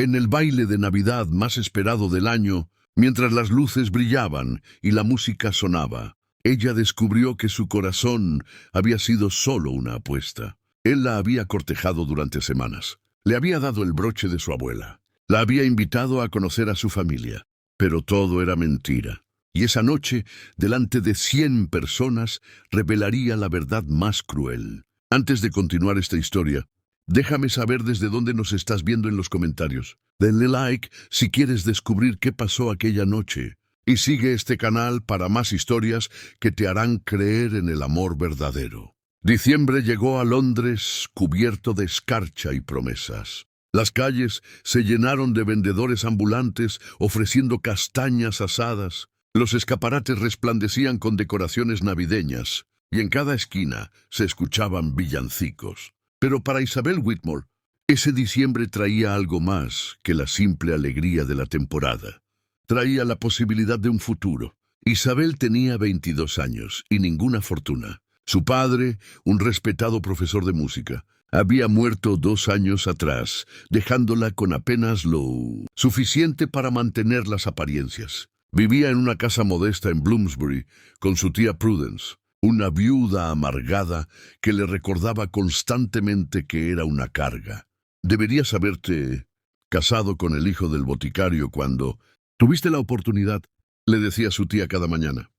En el baile de Navidad más esperado del año, mientras las luces brillaban y la música sonaba, ella descubrió que su corazón había sido solo una apuesta. Él la había cortejado durante semanas. Le había dado el broche de su abuela. La había invitado a conocer a su familia. Pero todo era mentira. Y esa noche, delante de 100 personas, revelaría la verdad más cruel. Antes de continuar esta historia, déjame saber desde dónde nos estás viendo en los comentarios. Denle like si quieres descubrir qué pasó aquella noche. Y sigue este canal para más historias que te harán creer en el amor verdadero. Diciembre llegó a Londres cubierto de escarcha y promesas. Las calles se llenaron de vendedores ambulantes ofreciendo castañas asadas. Los escaparates resplandecían con decoraciones navideñas y en cada esquina se escuchaban villancicos. Pero para Isabel Whitmore, ese diciembre traía algo más que la simple alegría de la temporada. Traía la posibilidad de un futuro. Isabel tenía 22 años y ninguna fortuna. Su padre, un respetado profesor de música, había muerto 2 años atrás, dejándola con apenas lo suficiente para mantener las apariencias. Vivía en una casa modesta en Bloomsbury con su tía Prudence, una viuda amargada que le recordaba constantemente que era una carga. Deberías haberte casado con el hijo del boticario cuando tuviste la oportunidad, le decía su tía cada mañana.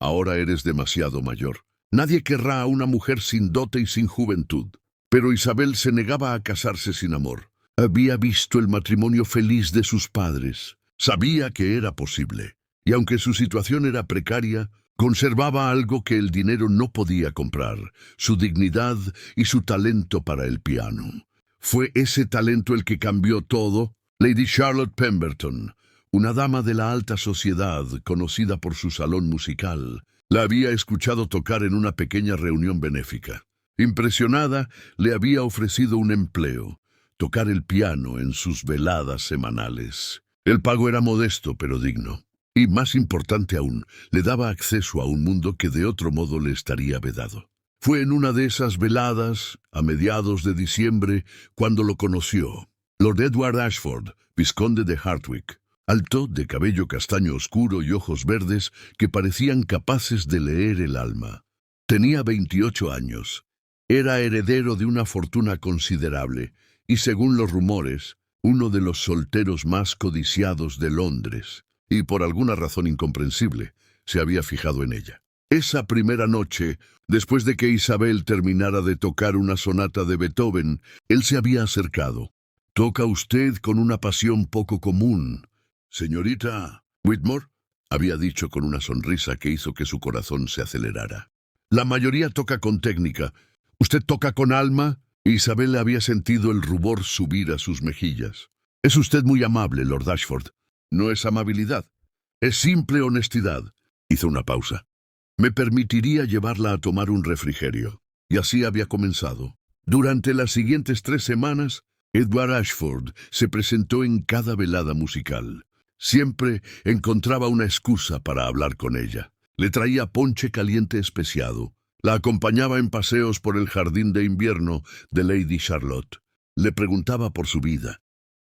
Ahora eres demasiado mayor. Nadie querrá a una mujer sin dote y sin juventud. Pero Isabel se negaba a casarse sin amor. Había visto el matrimonio feliz de sus padres. Sabía que era posible. Y aunque su situación era precaria, conservaba algo que el dinero no podía comprar: su dignidad y su talento para el piano. Fue ese talento el que cambió todo. Lady Charlotte Pemberton, una dama de la alta sociedad conocida por su salón musical, la había escuchado tocar en una pequeña reunión benéfica. Impresionada, le había ofrecido un empleo: tocar el piano en sus veladas semanales. El pago era modesto, pero digno. Y más importante aún, le daba acceso a un mundo que de otro modo le estaría vedado. Fue en una de esas veladas, a mediados de diciembre, cuando lo conoció. Lord Edward Ashford, vizconde de Hartwick, alto, de cabello castaño oscuro y ojos verdes que parecían capaces de leer el alma. Tenía 28 años. Era heredero de una fortuna considerable y, según los rumores, uno de los solteros más codiciados de Londres. Y por alguna razón incomprensible, se había fijado en ella. Esa primera noche, después de que Isabel terminara de tocar una sonata de Beethoven, él se había acercado. «Toca usted con una pasión poco común, señorita Whitmore», había dicho con una sonrisa que hizo que su corazón se acelerara. «La mayoría toca con técnica. ¿Usted toca con alma?» Isabel había sentido el rubor subir a sus mejillas. «Es usted muy amable, Lord Ashford». «No es amabilidad, es simple honestidad». Hizo una pausa. «Me permitiría llevarla a tomar un refrigerio». Y así había comenzado. Durante las siguientes 3 semanas, Edward Ashford se presentó en cada velada musical. Siempre encontraba una excusa para hablar con ella. Le traía ponche caliente especiado. La acompañaba en paseos por el jardín de invierno de Lady Charlotte. Le preguntaba por su vida,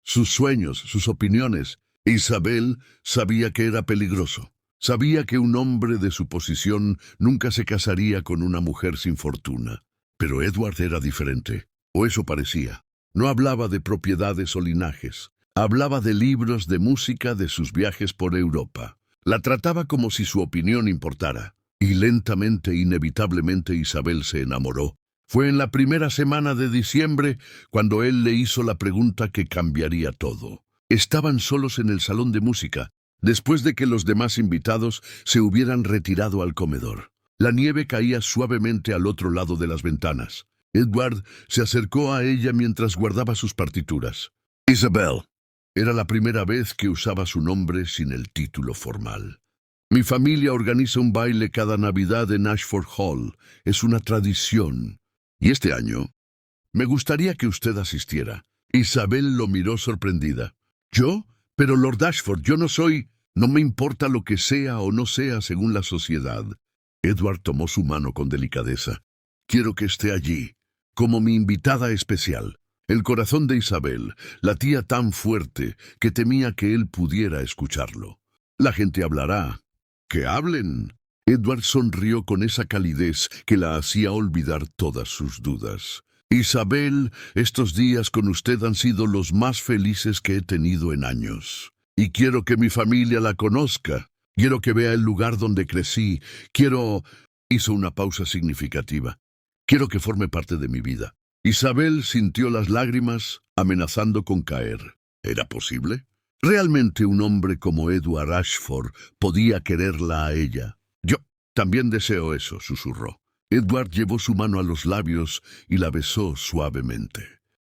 sus sueños, sus opiniones. Isabel sabía que era peligroso. Sabía que un hombre de su posición nunca se casaría con una mujer sin fortuna. Pero Edward era diferente, o eso parecía. No hablaba de propiedades o linajes. Hablaba de libros, de música, de sus viajes por Europa. La trataba como si su opinión importara. Y lentamente, inevitablemente, Isabel se enamoró. Fue en la primera semana de diciembre cuando él le hizo la pregunta que cambiaría todo. Estaban solos en el salón de música, después de que los demás invitados se hubieran retirado al comedor. La nieve caía suavemente al otro lado de las ventanas. Edward se acercó a ella mientras guardaba sus partituras. «Isabel». Era la primera vez que usaba su nombre sin el título formal. «Mi familia organiza un baile cada Navidad en Ashford Hall. Es una tradición. Y este año me gustaría que usted asistiera». Isabel lo miró sorprendida. «¿Yo? Pero Lord Ashford, yo no soy...» «No me importa lo que sea o no sea según la sociedad». Edward tomó su mano con delicadeza. «Quiero que esté allí, como mi invitada especial». El corazón de Isabel latía tan fuerte que temía que él pudiera escucharlo. La gente hablará. ¡Que hablen! Edward sonrió con esa calidez que la hacía olvidar todas sus dudas. Isabel, estos días con usted han sido los más felices que he tenido en años. Y quiero que mi familia la conozca. Quiero que vea el lugar donde crecí. Quiero... Hizo una pausa significativa. Quiero que forme parte de mi vida. Isabel sintió las lágrimas, amenazando con caer. ¿Era posible? ¿Realmente un hombre como Edward Ashford podía quererla a ella? Yo también deseo eso, susurró. Edward llevó su mano a los labios y la besó suavemente.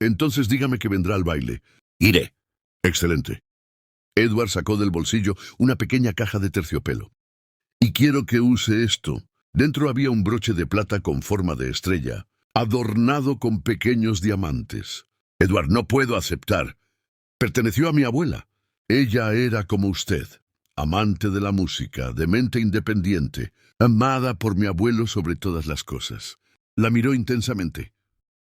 Entonces dígame que vendrá al baile. Iré. Excelente. Edward sacó del bolsillo una pequeña caja de terciopelo. Y quiero que use esto. Dentro había un broche de plata con forma de estrella, adornado con pequeños diamantes. Edward, no puedo aceptar. Perteneció a mi abuela. Ella era como usted, amante de la música, de mente independiente, amada por mi abuelo sobre todas las cosas. La miró intensamente.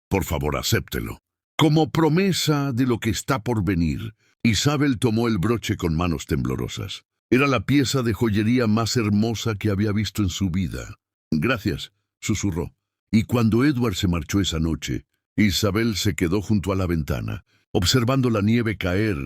Por favor, acéptelo. Como promesa de lo que está por venir, Isabel tomó el broche con manos temblorosas. Era la pieza de joyería más hermosa que había visto en su vida. Gracias, susurró. Y cuando Edward se marchó esa noche, Isabel se quedó junto a la ventana, observando la nieve caer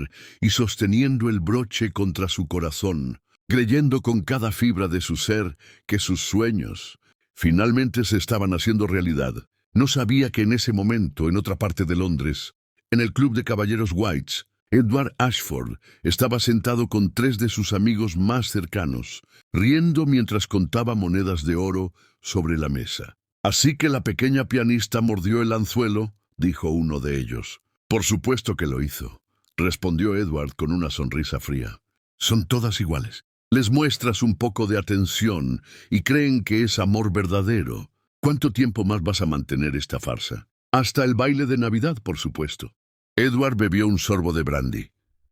y sosteniendo el broche contra su corazón, creyendo con cada fibra de su ser que sus sueños finalmente se estaban haciendo realidad. No sabía que en ese momento, en otra parte de Londres, en el club de caballeros Whites, Edward Ashford estaba sentado con 3 de sus amigos más cercanos, riendo mientras contaba monedas de oro sobre la mesa. Así que la pequeña pianista mordió el anzuelo, dijo uno de ellos. Por supuesto que lo hizo, respondió Edward con una sonrisa fría. Son todas iguales. Les muestras un poco de atención y creen que es amor verdadero. ¿Cuánto tiempo más vas a mantener esta farsa? Hasta el baile de Navidad, por supuesto. Edward bebió un sorbo de brandy.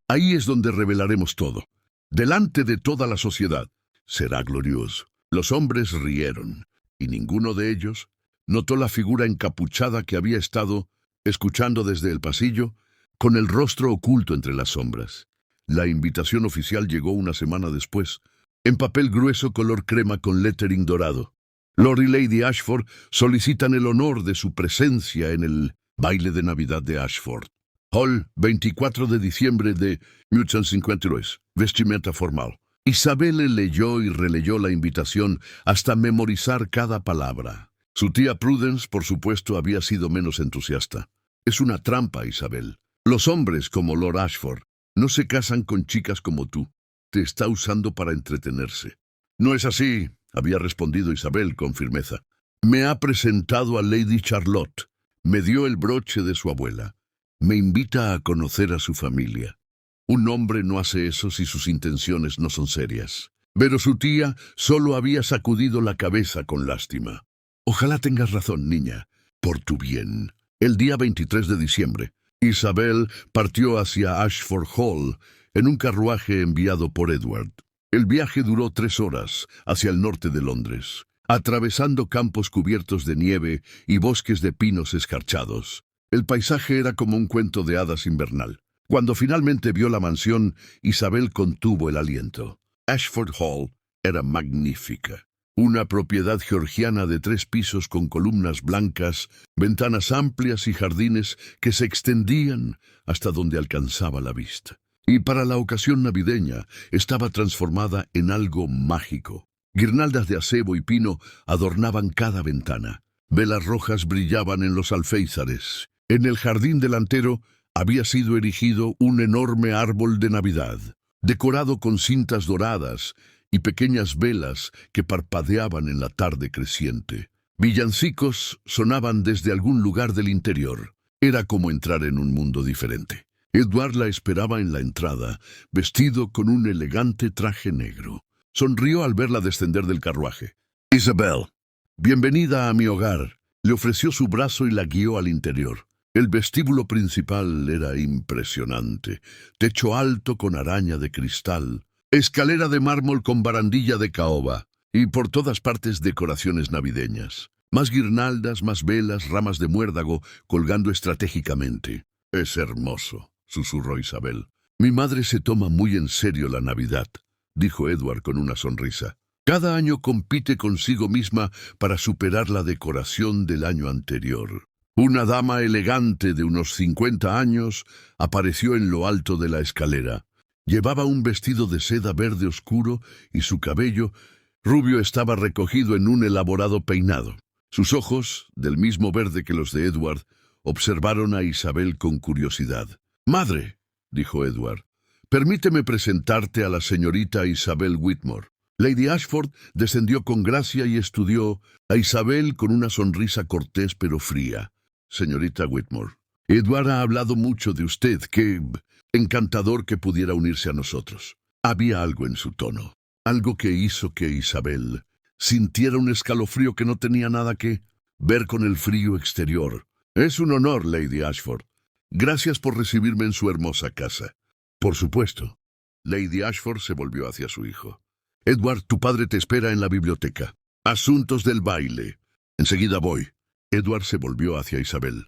Ahí es donde revelaremos todo. Delante de toda la sociedad. Será glorioso. Los hombres rieron, y ninguno de ellos notó la figura encapuchada que había estado escuchando desde el pasillo, con el rostro oculto entre las sombras. La invitación oficial llegó una semana después, en papel grueso color crema con lettering dorado. Lord y Lady Ashford solicitan el honor de su presencia en el baile de Navidad de Ashford. Hall, 24 de diciembre de 1853. Vestimenta formal. Isabel le leyó y releyó la invitación hasta memorizar cada palabra. Su tía Prudence, por supuesto, había sido menos entusiasta. Es una trampa, Isabel. Los hombres, como Lord Ashford, no se casan con chicas como tú. Te está usando para entretenerse. No es así, había respondido Isabel con firmeza. Me ha presentado a Lady Charlotte. Me dio el broche de su abuela. Me invita a conocer a su familia. Un hombre no hace eso si sus intenciones no son serias. Pero su tía solo había sacudido la cabeza con lástima. Ojalá tengas razón, niña, por tu bien. El día 23 de diciembre, Isabel partió hacia Ashford Hall en un carruaje enviado por Edward. El viaje duró 3 horas hacia el norte de Londres, atravesando campos cubiertos de nieve y bosques de pinos escarchados. El paisaje era como un cuento de hadas invernal. Cuando finalmente vio la mansión, Isabel contuvo el aliento. Ashford Hall era magnífica. Una propiedad georgiana de 3 pisos con columnas blancas, ventanas amplias y jardines que se extendían hasta donde alcanzaba la vista. Y para la ocasión navideña estaba transformada en algo mágico. Guirnaldas de acebo y pino adornaban cada ventana. Velas rojas brillaban en los alféizares. En el jardín delantero había sido erigido un enorme árbol de Navidad, decorado con cintas doradas y pequeñas velas que parpadeaban en la tarde creciente. Villancicos sonaban desde algún lugar del interior. Era como entrar en un mundo diferente. Edward la esperaba en la entrada, vestido con un elegante traje negro. Sonrió al verla descender del carruaje. Isabel, bienvenida a mi hogar. Le ofreció su brazo y la guió al interior. El vestíbulo principal era impresionante. Techo alto con araña de cristal, escalera de mármol con barandilla de caoba y por todas partes decoraciones navideñas. Más guirnaldas, más velas, ramas de muérdago colgando estratégicamente. «Es hermoso», susurró Isabel. «Mi madre se toma muy en serio la Navidad», dijo Edward con una sonrisa. «Cada año compite consigo misma para superar la decoración del año anterior». Una dama elegante de unos 50 años apareció en lo alto de la escalera. Llevaba un vestido de seda verde oscuro y su cabello rubio estaba recogido en un elaborado peinado. Sus ojos, del mismo verde que los de Edward, observaron a Isabel con curiosidad. «Madre», dijo Edward, «permíteme presentarte a la señorita Isabel Whitmore». Lady Ashford descendió con gracia y estudió a Isabel con una sonrisa cortés pero fría. «Señorita Whitmore, Edward ha hablado mucho de usted. Qué encantador que pudiera unirse a nosotros». Había algo en su tono, algo que hizo que Isabel sintiera un escalofrío que no tenía nada que ver con el frío exterior. «Es un honor, Lady Ashford. Gracias por recibirme en su hermosa casa». «Por supuesto». Lady Ashford se volvió hacia su hijo. «Edward, tu padre te espera en la biblioteca. Asuntos del baile. Enseguida voy». Edward se volvió hacia Isabel.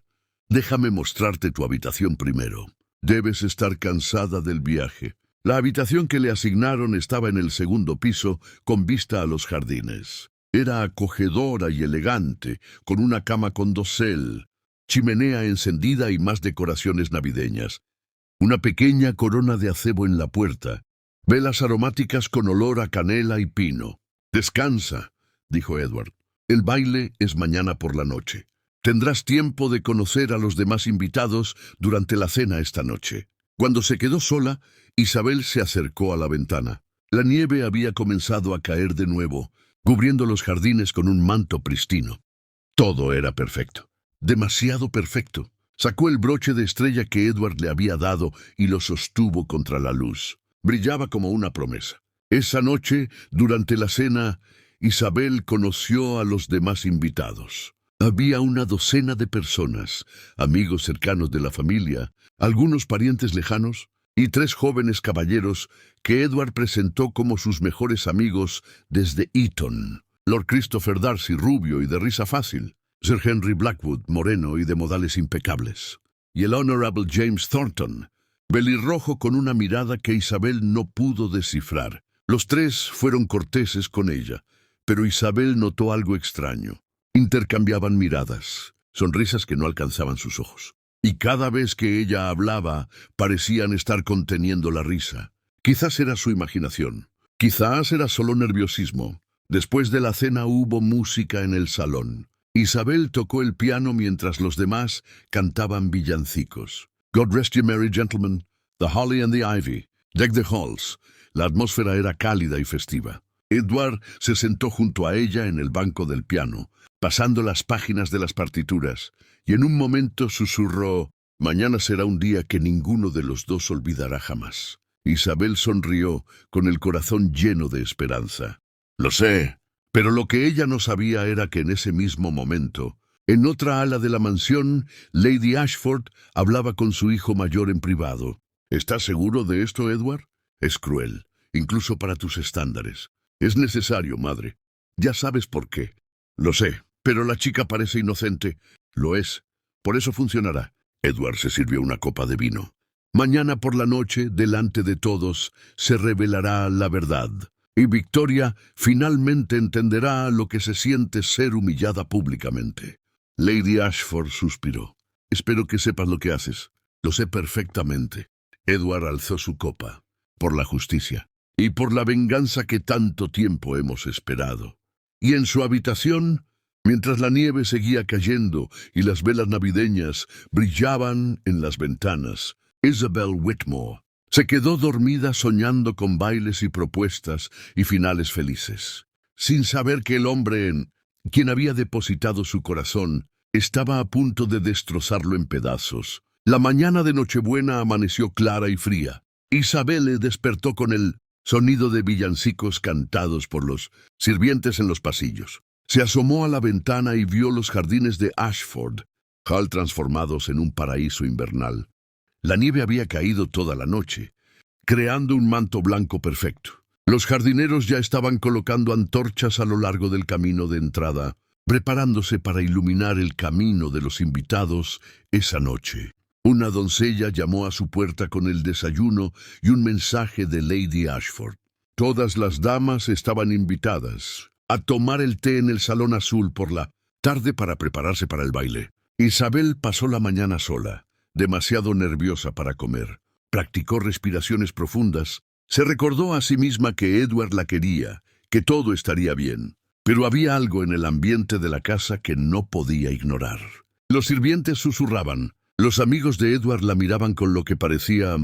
«Déjame mostrarte tu habitación primero. Debes estar cansada del viaje». La habitación que le asignaron estaba en el segundo piso, con vista a los jardines. Era acogedora y elegante, con una cama con dosel, chimenea encendida y más decoraciones navideñas. Una pequeña corona de acebo en la puerta, velas aromáticas con olor a canela y pino. «Descansa», dijo Edward. «El baile es mañana por la noche. Tendrás tiempo de conocer a los demás invitados durante la cena esta noche». Cuando se quedó sola, Isabel se acercó a la ventana. La nieve había comenzado a caer de nuevo, cubriendo los jardines con un manto pristino. Todo era perfecto, demasiado perfecto. Sacó el broche de estrella que Edward le había dado y lo sostuvo contra la luz. Brillaba como una promesa. Esa noche, durante la cena, Isabel conoció a los demás invitados. Había una docena de personas, amigos cercanos de la familia, algunos parientes lejanos y 3 jóvenes caballeros que Edward presentó como sus mejores amigos desde Eton. Lord Christopher Darcy, rubio y de risa fácil. Sir Henry Blackwood, moreno y de modales impecables. Y el Honorable James Thornton, pelirrojo con una mirada que Isabel no pudo descifrar. Los 3 fueron corteses con ella, pero Isabel notó algo extraño. Intercambiaban miradas, sonrisas que no alcanzaban sus ojos. Y cada vez que ella hablaba, parecían estar conteniendo la risa. Quizás era su imaginación. Quizás era solo nerviosismo. Después de la cena hubo música en el salón. Isabel tocó el piano mientras los demás cantaban villancicos. God rest you merry gentlemen, the holly and the ivy, deck the halls. La atmósfera era cálida y festiva. Edward se sentó junto a ella en el banco del piano, pasando las páginas de las partituras, y en un momento susurró: «Mañana será un día que ninguno de los dos olvidará jamás». Isabel sonrió, con el corazón lleno de esperanza. «Lo sé», pero lo que ella no sabía era que en ese mismo momento, en otra ala de la mansión, Lady Ashford hablaba con su hijo mayor en privado. «¿Estás seguro de esto, Edward? Es cruel, incluso para tus estándares. Es necesario, madre. Ya sabes por qué». «Lo sé, pero la chica parece inocente». «Lo es. Por eso funcionará». Edward se sirvió una copa de vino. «Mañana por la noche, delante de todos, se revelará la verdad. Y Victoria finalmente entenderá lo que se siente ser humillada públicamente». Lady Ashford suspiró. «Espero que sepas lo que haces». «Lo sé perfectamente». Edward alzó su copa. «Por la justicia. Y por la venganza que tanto tiempo hemos esperado». Y en su habitación, mientras la nieve seguía cayendo y las velas navideñas brillaban en las ventanas, Isabel Whitmore se quedó dormida soñando con bailes y propuestas y finales felices, sin saber que el hombre en quien había depositado su corazón estaba a punto de destrozarlo en pedazos. La mañana de Nochebuena amaneció clara y fría. Isabel le despertó con el sonido de villancicos cantados por los sirvientes en los pasillos. Se asomó a la ventana y vio los jardines de Ashford Hall transformados en un paraíso invernal. La nieve había caído toda la noche, creando un manto blanco perfecto. Los jardineros ya estaban colocando antorchas a lo largo del camino de entrada, preparándose para iluminar el camino de los invitados esa noche. Una doncella llamó a su puerta con el desayuno y un mensaje de Lady Ashford. Todas las damas estaban invitadas a tomar el té en el Salón Azul por la tarde para prepararse para el baile. Isabel pasó la mañana sola, demasiado nerviosa para comer. Practicó respiraciones profundas. Se recordó a sí misma que Edward la quería, que todo estaría bien. Pero había algo en el ambiente de la casa que no podía ignorar. Los sirvientes susurraban. Los amigos de Edward la miraban con lo que parecía...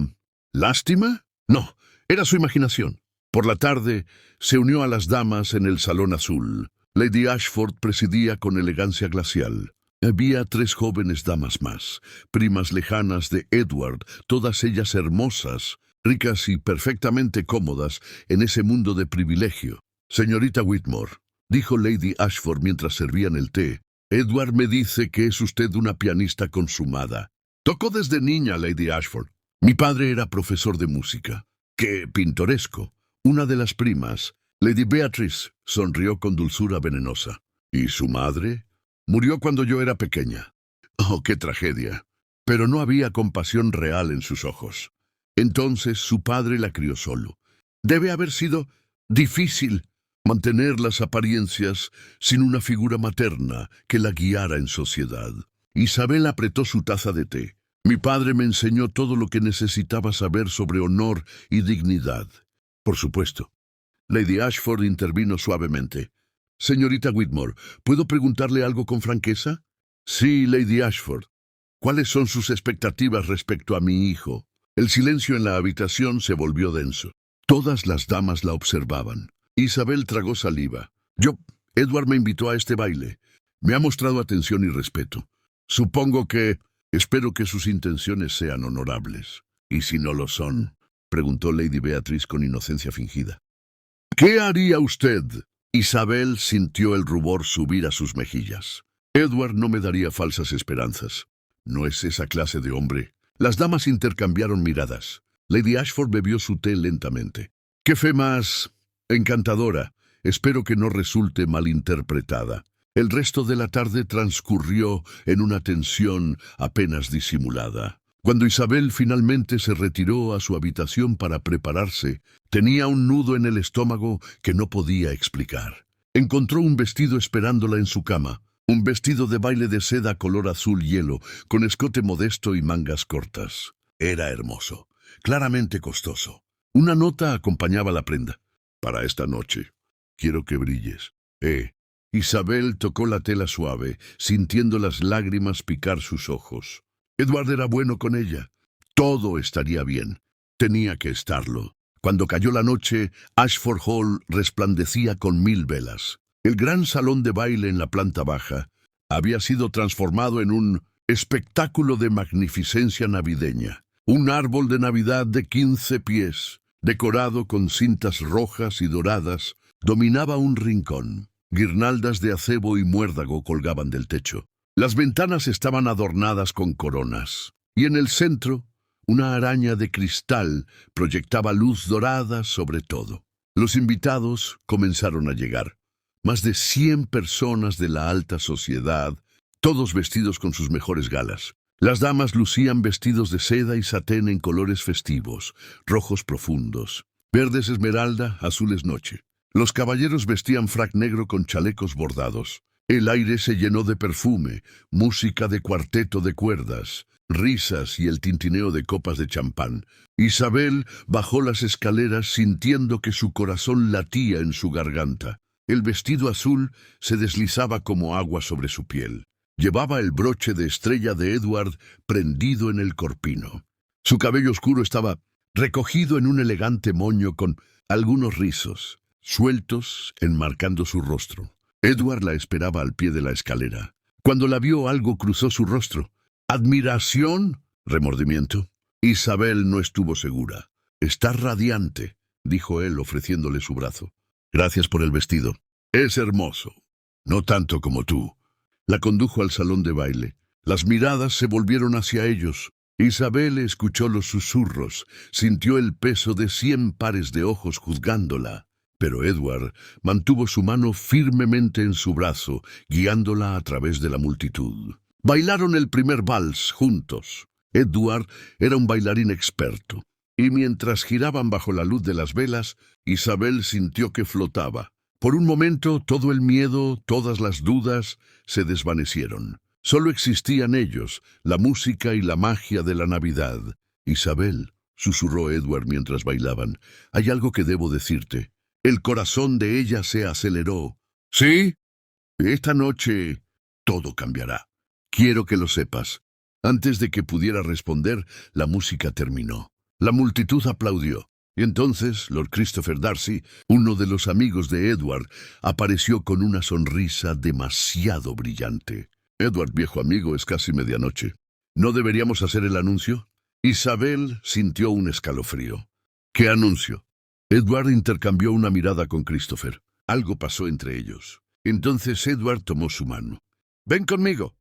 ¿lástima? No, era su imaginación. Por la tarde, se unió a las damas en el Salón Azul. Lady Ashford presidía con elegancia glacial. Había 3 jóvenes damas más, primas lejanas de Edward, todas ellas hermosas, ricas y perfectamente cómodas en ese mundo de privilegio. «Señorita Whitmore», dijo Lady Ashford mientras servían el té, «Edward me dice que es usted una pianista consumada». «Tocó desde niña, Lady Ashford. Mi padre era profesor de música». «¡Qué pintoresco!». Una de las primas, Lady Beatrice, sonrió con dulzura venenosa. «¿Y su madre?» «Murió cuando yo era pequeña». «Oh, qué tragedia». Pero no había compasión real en sus ojos. Entonces su padre la crió solo. Debe haber sido difícil mantener las apariencias sin una figura materna que la guiara en sociedad. Isabel apretó su taza de té. «Mi padre me enseñó todo lo que necesitaba saber sobre honor y dignidad». «Por supuesto». Lady Ashford intervino suavemente. «Señorita Whitmore, ¿puedo preguntarle algo con franqueza?» «Sí, Lady Ashford». «¿Cuáles son sus expectativas respecto a mi hijo?» El silencio en la habitación se volvió denso. Todas las damas la observaban. Isabel tragó saliva. «Edward me invitó a este baile. Me ha mostrado atención y respeto. Supongo que... espero que sus intenciones sean honorables». «¿Y si no lo son?», preguntó Lady Beatrice con inocencia fingida. «¿Qué haría usted?». Isabel sintió el rubor subir a sus mejillas. «Edward no me daría falsas esperanzas. No es esa clase de hombre». Las damas intercambiaron miradas. Lady Ashford bebió su té lentamente. «¡Qué fe más encantadora! Espero que no resulte malinterpretada». El resto de la tarde transcurrió en una tensión apenas disimulada. Cuando Isabel finalmente se retiró a su habitación para prepararse, tenía un nudo en el estómago que no podía explicar. Encontró un vestido esperándola en su cama, un vestido de baile de seda color azul hielo, con escote modesto y mangas cortas. Era hermoso, claramente costoso. Una nota acompañaba la prenda. «Para esta noche, quiero que brilles». Isabel tocó la tela suave, sintiendo las lágrimas picar sus ojos. Edward era bueno con ella. Todo estaría bien. Tenía que estarlo. Cuando cayó la noche, Ashford Hall resplandecía con 1000 velas. El gran salón de baile en la planta baja había sido transformado en un espectáculo de magnificencia navideña. Un árbol de Navidad de 15 pies, decorado con cintas rojas y doradas, dominaba un rincón. Guirnaldas de acebo y muérdago colgaban del techo. Las ventanas estaban adornadas con coronas, y en el centro, una araña de cristal proyectaba luz dorada sobre todo. Los invitados comenzaron a llegar. Más de 100 personas de la alta sociedad, todos vestidos con sus mejores galas. Las damas lucían vestidos de seda y satén en colores festivos, rojos profundos, verdes esmeralda, azules noche. Los caballeros vestían frac negro con chalecos bordados. El aire se llenó de perfume, música de cuarteto de cuerdas, risas y el tintineo de copas de champán. Isabel bajó las escaleras sintiendo que su corazón latía en su garganta. El vestido azul se deslizaba como agua sobre su piel. Llevaba el broche de estrella de Edward prendido en el corpino. Su cabello oscuro estaba recogido en un elegante moño con algunos rizos, sueltos, enmarcando su rostro. Edward la esperaba al pie de la escalera. Cuando la vio, algo cruzó su rostro. ¿Admiración? ¿Remordimiento? Isabel no estuvo segura. «Está radiante», dijo él, ofreciéndole su brazo. «Gracias por el vestido. Es hermoso. No tanto como tú». La condujo al salón de baile. Las miradas se volvieron hacia ellos. Isabel escuchó los susurros, sintió el peso de 100 pares de ojos juzgándola. Pero Edward mantuvo su mano firmemente en su brazo, guiándola a través de la multitud. Bailaron el primer vals juntos. Edward era un bailarín experto, y mientras giraban bajo la luz de las velas, Isabel sintió que flotaba. Por un momento, todo el miedo, todas las dudas, se desvanecieron. Solo existían ellos, la música y la magia de la Navidad. Isabel, susurró Edward mientras bailaban, hay algo que debo decirte. El corazón de ella se aceleró. ¿Sí? Esta noche todo cambiará. Quiero que lo sepas. Antes de que pudiera responder, la música terminó. La multitud aplaudió. Y entonces Lord Christopher Darcy, uno de los amigos de Edward, apareció con una sonrisa demasiado brillante. Edward, viejo amigo, es casi medianoche. ¿No deberíamos hacer el anuncio? Isabel sintió un escalofrío. ¿Qué anuncio? Edward intercambió una mirada con Christopher. Algo pasó entre ellos. Entonces Edward tomó su mano. «Ven conmigo».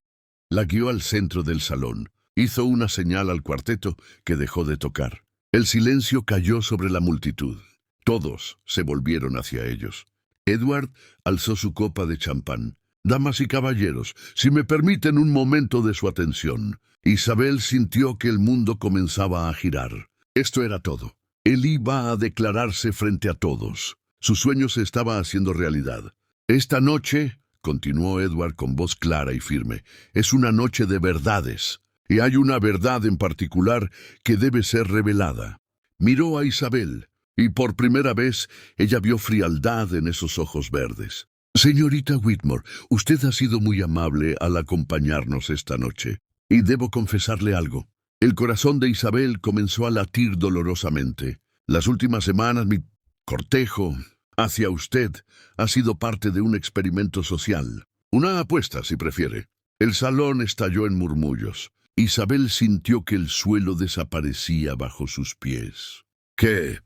La guió al centro del salón. Hizo una señal al cuarteto que dejó de tocar. El silencio cayó sobre la multitud. Todos se volvieron hacia ellos. Edward alzó su copa de champán. «Damas y caballeros, si me permiten un momento de su atención». Isabel sintió que el mundo comenzaba a girar. Esto era todo. Él iba a declararse frente a todos. Su sueño se estaba haciendo realidad. Esta noche, continuó Edward con voz clara y firme, es una noche de verdades. Y hay una verdad en particular que debe ser revelada. Miró a Isabel, y por primera vez ella vio frialdad en esos ojos verdes. Señorita Whitmore, usted ha sido muy amable al acompañarnos esta noche. Y debo confesarle algo. El corazón de Isabel comenzó a latir dolorosamente. Las últimas semanas mi cortejo hacia usted ha sido parte de un experimento social. Una apuesta, si prefiere. El salón estalló en murmullos. Isabel sintió que el suelo desaparecía bajo sus pies. ¿Qué?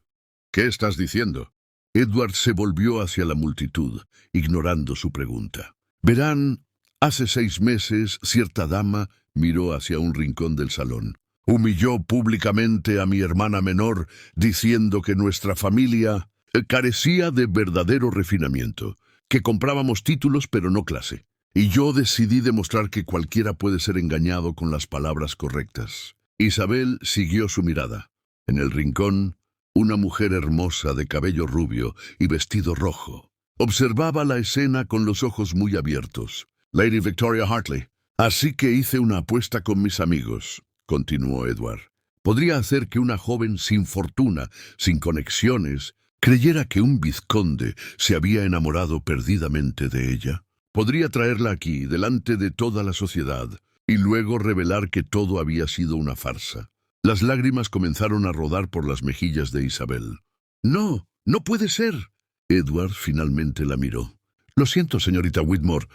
¿Qué estás diciendo? Edward se volvió hacia la multitud, ignorando su pregunta. Verán, hace 6 meses, cierta dama miró hacia un rincón del salón. Humilló públicamente a mi hermana menor, diciendo que nuestra familia carecía de verdadero refinamiento, que comprábamos títulos pero no clase. Y yo decidí demostrar que cualquiera puede ser engañado con las palabras correctas. Isabel siguió su mirada. En el rincón, una mujer hermosa de cabello rubio y vestido rojo observaba la escena con los ojos muy abiertos. Lady Victoria Hartley. Así que hice una apuesta con mis amigos, continuó Edward. Podría hacer que una joven sin fortuna, sin conexiones, creyera que un vizconde se había enamorado perdidamente de ella. Podría traerla aquí, delante de toda la sociedad, y luego revelar que todo había sido una farsa. Las lágrimas comenzaron a rodar por las mejillas de Isabel. «No, no puede ser». Edward finalmente la miró. «Lo siento, señorita Whitmore,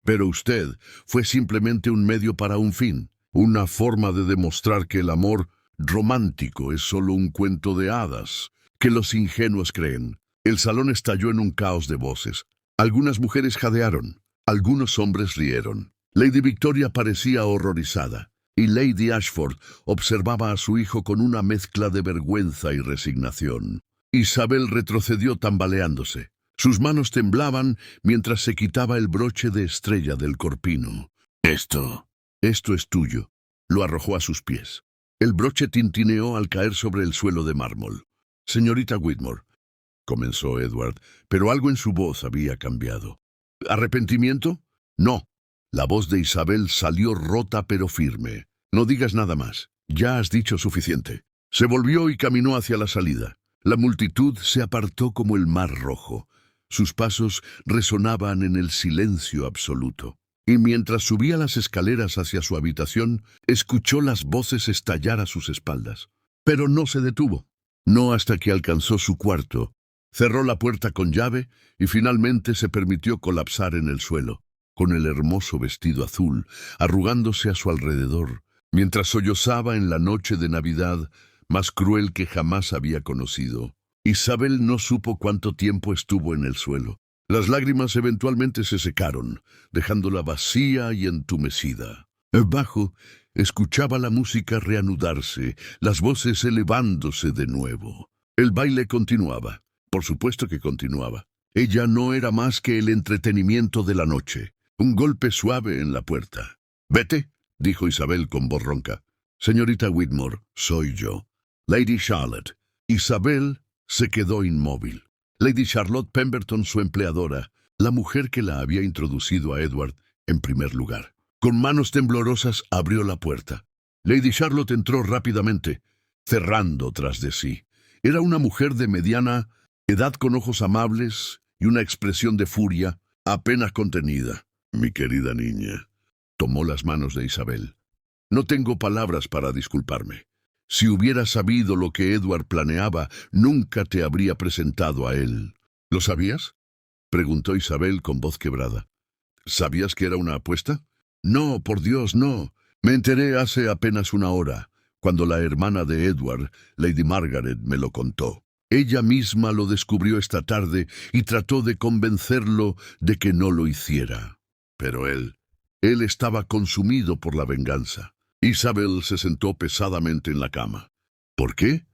pero usted fue simplemente un medio para un fin, una forma de demostrar que el amor romántico es solo un cuento de hadas, que los ingenuos creen». El salón estalló en un caos de voces. Algunas mujeres jadearon, algunos hombres rieron. Lady Victoria parecía horrorizada, y Lady Ashford observaba a su hijo con una mezcla de vergüenza y resignación. Isabel retrocedió tambaleándose. Sus manos temblaban mientras se quitaba el broche de estrella del corpino. Esto es tuyo. Lo arrojó a sus pies. El broche tintineó al caer sobre el suelo de mármol. Señorita Whitmore, comenzó Edward, pero algo en su voz había cambiado. ¿Arrepentimiento? No. La voz de Isabel salió rota pero firme. No digas nada más. Ya has dicho suficiente. Se volvió y caminó hacia la salida. La multitud se apartó como el mar rojo. Sus pasos resonaban en el silencio absoluto. Y mientras subía las escaleras hacia su habitación, escuchó las voces estallar a sus espaldas. Pero no se detuvo. No hasta que alcanzó su cuarto. Cerró la puerta con llave y finalmente se permitió colapsar en el suelo, con el hermoso vestido azul arrugándose a su alrededor, mientras sollozaba en la noche de Navidad más cruel que jamás había conocido. Isabel no supo cuánto tiempo estuvo en el suelo. Las lágrimas eventualmente se secaron, dejándola vacía y entumecida. Abajo escuchaba la música reanudarse, las voces elevándose de nuevo. El baile continuaba. Por supuesto que continuaba. Ella no era más que el entretenimiento de la noche. Un golpe suave en la puerta. «Vete», dijo Isabel con voz ronca. «Señorita Whitmore, soy yo. Lady Charlotte». Isabel se quedó inmóvil. Lady Charlotte Pemberton, su empleadora, la mujer que la había introducido a Edward en primer lugar. Con manos temblorosas abrió la puerta. Lady Charlotte entró rápidamente, cerrando tras de sí. Era una mujer de mediana edad con ojos amables y una expresión de furia apenas contenida. «Mi querida niña», tomó las manos de Isabel. «No tengo palabras para disculparme. Si hubiera sabido lo que Edward planeaba, nunca te habría presentado a él». «¿Lo sabías?», preguntó Isabel con voz quebrada. «¿Sabías que era una apuesta?». «No, por Dios, no. Me enteré hace apenas una hora, cuando la hermana de Edward, Lady Margaret, me lo contó. Ella misma lo descubrió esta tarde y trató de convencerlo de que no lo hiciera. Pero él estaba consumido por la venganza». Isabel se sentó pesadamente en la cama. «¿Por qué?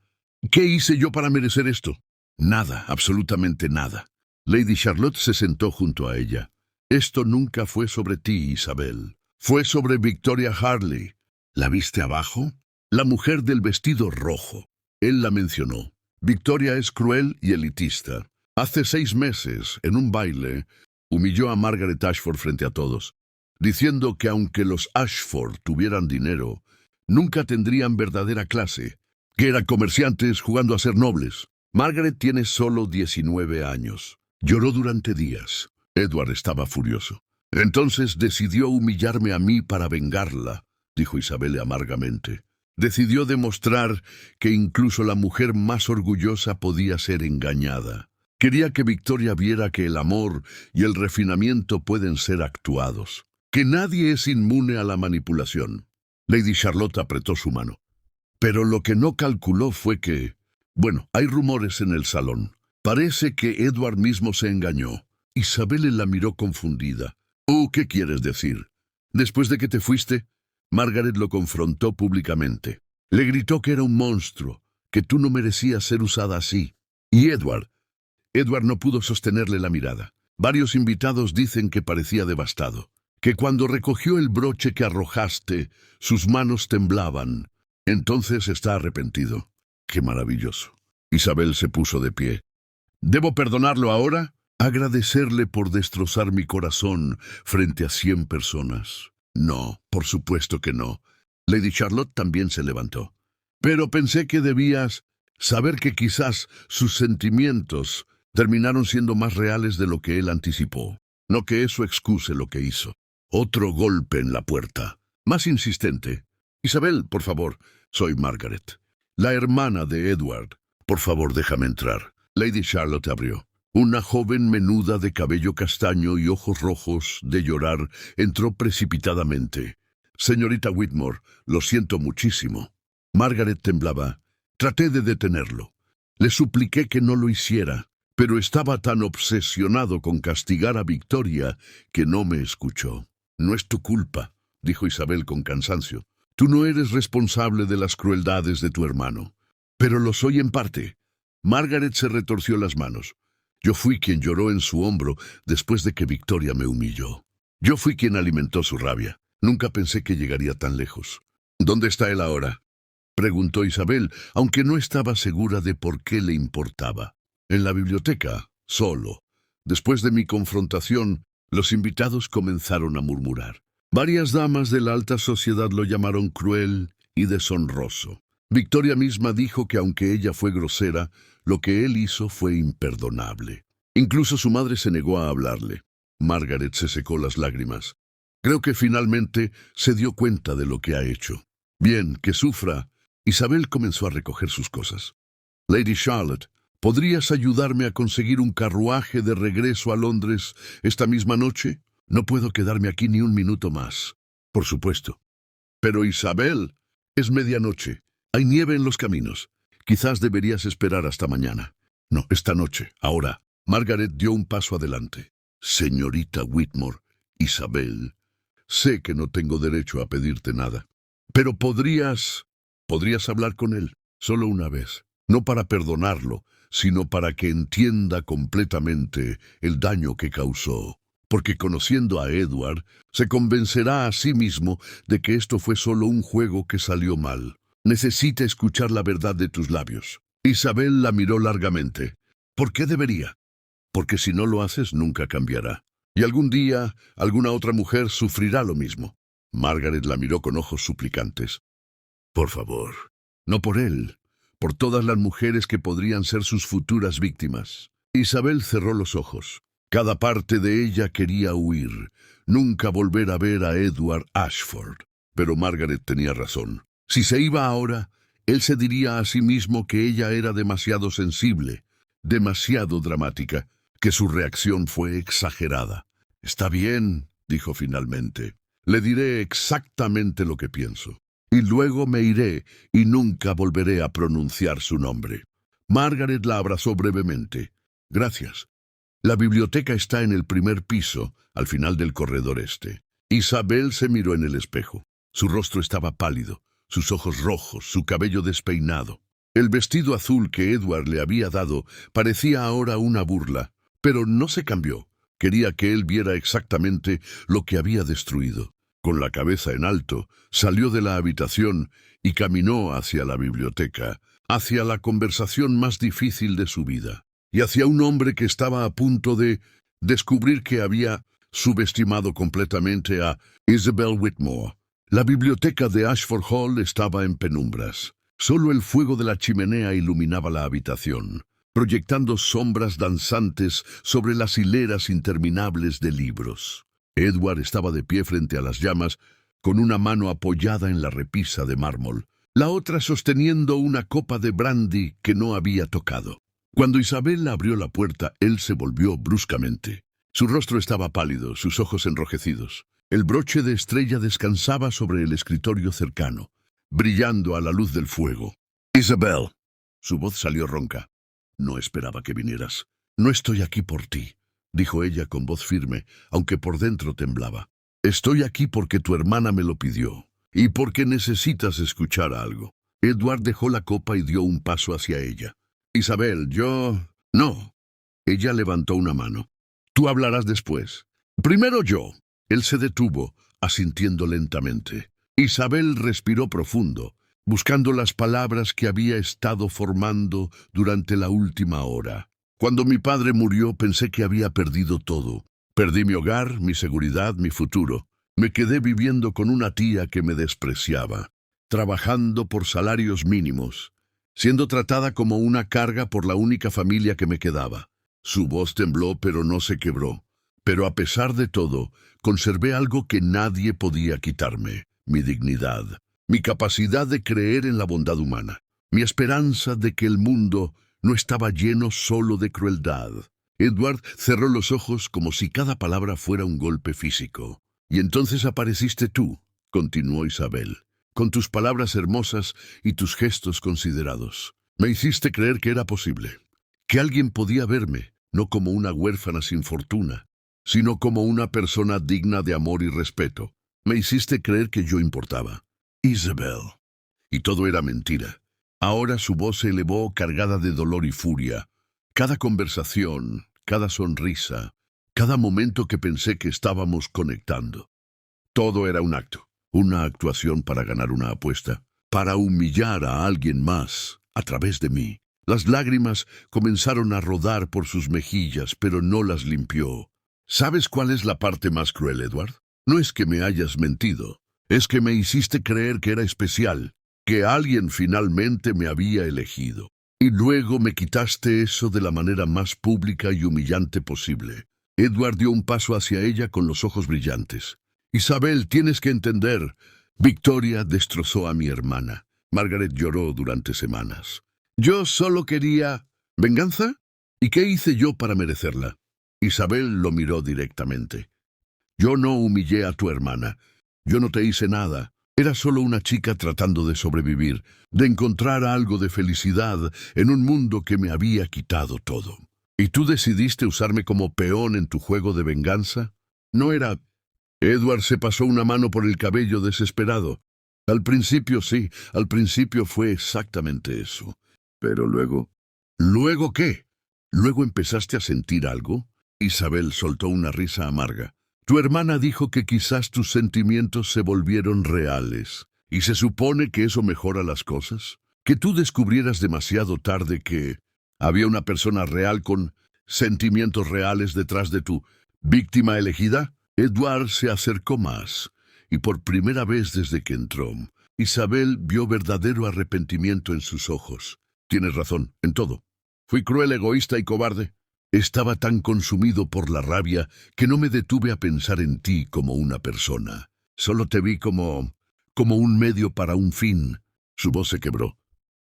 ¿Qué hice yo para merecer esto?». «Nada, absolutamente nada». Lady Charlotte se sentó junto a ella. «Esto nunca fue sobre ti, Isabel. Fue sobre Victoria Harley. ¿La viste abajo? La mujer del vestido rojo». Él la mencionó. «Victoria es cruel y elitista. Hace 6 meses, en un baile, humilló a Margaret Ashford frente a todos, diciendo que aunque los Ashford tuvieran dinero, nunca tendrían verdadera clase, que eran comerciantes jugando a ser nobles. Margaret tiene solo 19 años. Lloró durante días. Edward estaba furioso. Entonces decidió humillarme a mí para vengarla», dijo Isabel amargamente. «Decidió demostrar que incluso la mujer más orgullosa podía ser engañada. Quería que Victoria viera que el amor y el refinamiento pueden ser actuados, que nadie es inmune a la manipulación». Lady Charlotte apretó su mano. Pero lo que no calculó fue que... Bueno, hay rumores en el salón. Parece que Edward mismo se engañó. Isabel la miró confundida. «Oh, ¿qué quieres decir? Después de que te fuiste...». Margaret lo confrontó públicamente. Le gritó que era un monstruo, que tú no merecías ser usada así. Y Edward no pudo sostenerle la mirada. Varios invitados dicen que parecía devastado, que cuando recogió el broche que arrojaste, sus manos temblaban. Entonces está arrepentido. ¡Qué maravilloso! Isabel se puso de pie. «¿Debo perdonarlo ahora?». «Agradecerle por destrozar mi corazón frente a 100 personas». «No, por supuesto que no». Lady Charlotte también se levantó. «Pero pensé que debías saber que quizás sus sentimientos terminaron siendo más reales de lo que él anticipó. No que eso excuse lo que hizo». Otro golpe en la puerta, más insistente. «Isabel, por favor». «Soy Margaret, la hermana de Edward. Por favor, déjame entrar». Lady Charlotte abrió. Una joven menuda de cabello castaño y ojos rojos de llorar entró precipitadamente. «Señorita Whitmore, lo siento muchísimo». Margaret temblaba. Traté de detenerlo. Le supliqué que no lo hiciera, pero estaba tan obsesionado con castigar a Victoria que no me escuchó. «No es tu culpa», dijo Isabel con cansancio. «Tú no eres responsable de las crueldades de tu hermano». «Pero lo soy en parte». Margaret se retorció las manos. «Yo fui quien lloró en su hombro después de que Victoria me humilló. Yo fui quien alimentó su rabia. Nunca pensé que llegaría tan lejos». «¿Dónde está él ahora?», preguntó Isabel, aunque no estaba segura de por qué le importaba. «En la biblioteca, solo. Después de mi confrontación, los invitados comenzaron a murmurar. Varias damas de la alta sociedad lo llamaron cruel y deshonroso. Victoria misma dijo que aunque ella fue grosera, lo que él hizo fue imperdonable. Incluso su madre se negó a hablarle». Margaret se secó las lágrimas. «Creo que finalmente se dio cuenta de lo que ha hecho. Bien, que sufra». Isabel comenzó a recoger sus cosas. «Lady Charlotte, ¿podrías ayudarme a conseguir un carruaje de regreso a Londres esta misma noche? No puedo quedarme aquí ni un minuto más». «Por supuesto». «Pero Isabel, es medianoche. Hay nieve en los caminos. Quizás deberías esperar hasta mañana». «No, esta noche, ahora». Margaret dio un paso adelante. «Señorita Whitmore, Isabel, sé que no tengo derecho a pedirte nada. Pero podrías hablar con él, solo una vez». no para perdonarlo, sino para que entienda completamente el daño que causó. Porque conociendo a Edward, se convencerá a sí mismo de que esto fue solo un juego que salió mal. Necesita escuchar la verdad de tus labios. Isabel la miró largamente. ¿Por qué debería? Porque si no lo haces, nunca cambiará. Y algún día, alguna otra mujer sufrirá lo mismo. Margaret la miró con ojos suplicantes. Por favor, no por él, por todas las mujeres que podrían ser sus futuras víctimas. Isabel cerró los ojos. Cada parte de ella quería huir, nunca volver a ver a Edward Ashford. Pero Margaret tenía razón. Si se iba ahora, él se diría a sí mismo que ella era demasiado sensible, demasiado dramática, que su reacción fue exagerada. Está bien, dijo finalmente. Le diré exactamente lo que pienso. Y luego me iré y nunca volveré a pronunciar su nombre. Margaret la abrazó brevemente. Gracias. La biblioteca está en el primer piso, al final del corredor este. Isabel se miró en el espejo. Su rostro estaba pálido, sus ojos rojos, su cabello despeinado. El vestido azul que Edward le había dado parecía ahora una burla, pero no se cambió. Quería que él viera exactamente lo que había destruido. Con la cabeza en alto, salió de la habitación y caminó hacia la biblioteca, hacia la conversación más difícil de su vida, y hacia un hombre que estaba a punto de descubrir que había subestimado completamente a Isabel Whitmore. La biblioteca de Ashford Hall estaba en penumbras. Solo el fuego de la chimenea iluminaba la habitación, proyectando sombras danzantes sobre las hileras interminables de libros. Edward estaba de pie frente a las llamas, con una mano apoyada en la repisa de mármol, la otra sosteniendo una copa de brandy que no había tocado. Cuando Isabel abrió la puerta, él se volvió bruscamente. Su rostro estaba pálido, sus ojos enrojecidos. El broche de estrella descansaba sobre el escritorio cercano, brillando a la luz del fuego. «Isabel». Su voz salió ronca. «No esperaba que vinieras. No estoy aquí por ti», dijo ella con voz firme, aunque por dentro temblaba. «Estoy aquí porque tu hermana me lo pidió, y porque necesitas escuchar algo». Edward dejó la copa y dio un paso hacia ella. «Isabel, yo...» «No». Ella levantó una mano. «Tú hablarás después. Primero yo». Él se detuvo, asintiendo lentamente. Isabel respiró profundo, buscando las palabras que había estado formando durante la última hora. «Cuando mi padre murió pensé que había perdido todo. Perdí mi hogar, mi seguridad, mi futuro. Me quedé viviendo con una tía que me despreciaba, trabajando por salarios mínimos, siendo tratada como una carga por la única familia que me quedaba». Su voz tembló, pero no se quebró. «Pero a pesar de todo, conservé algo que nadie podía quitarme, mi dignidad, mi capacidad de creer en la bondad humana, mi esperanza de que el mundo no estaba lleno solo de crueldad». Edward cerró los ojos como si cada palabra fuera un golpe físico. «Y entonces apareciste tú», continuó Isabel, «con tus palabras hermosas y tus gestos considerados. Me hiciste creer que era posible, que alguien podía verme, no como una huérfana sin fortuna, sino como una persona digna de amor y respeto. Me hiciste creer que yo importaba. Isabel». Y todo era mentira. Ahora su voz se elevó cargada de dolor y furia. Cada conversación, cada sonrisa, cada momento que pensé que estábamos conectando. Todo era un acto, una actuación para ganar una apuesta, para humillar a alguien más a través de mí. Las lágrimas comenzaron a rodar por sus mejillas, pero no las limpió. ¿Sabes cuál es la parte más cruel, Edward? No es que me hayas mentido, es que me hiciste creer que era especial, que alguien finalmente me había elegido. Y luego me quitaste eso de la manera más pública y humillante posible. Edward dio un paso hacia ella con los ojos brillantes. «Isabel, tienes que entender. Victoria destrozó a mi hermana. Margaret lloró durante semanas. Yo solo quería... ¿Venganza? ¿Y qué hice yo para merecerla?» Isabel lo miró directamente. «Yo no humillé a tu hermana. Yo no te hice nada. Era solo una chica tratando de sobrevivir, de encontrar algo de felicidad en un mundo que me había quitado todo. ¿Y tú decidiste usarme como peón en tu juego de venganza? No era...» Edward se pasó una mano por el cabello desesperado. «Al principio sí, al principio fue exactamente eso. Pero luego... ¿Luego qué? ¿Luego empezaste a sentir algo? Isabel soltó una risa amarga. Tu hermana dijo que quizás tus sentimientos se volvieron reales. ¿Y se supone que eso mejora las cosas? ¿Que tú descubrieras demasiado tarde que había una persona real con sentimientos reales detrás de tu víctima elegida? Edward se acercó más, y por primera vez desde que entró, Isabel vio verdadero arrepentimiento en sus ojos. Tienes razón, en todo. Fui cruel, egoísta y cobarde. Estaba tan consumido por la rabia que no me detuve a pensar en ti como una persona. Solo te vi como un medio para un fin. Su voz se quebró.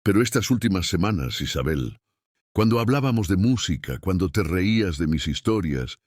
Pero estas últimas semanas, Isabel, cuando hablábamos de música, cuando te reías de mis historias,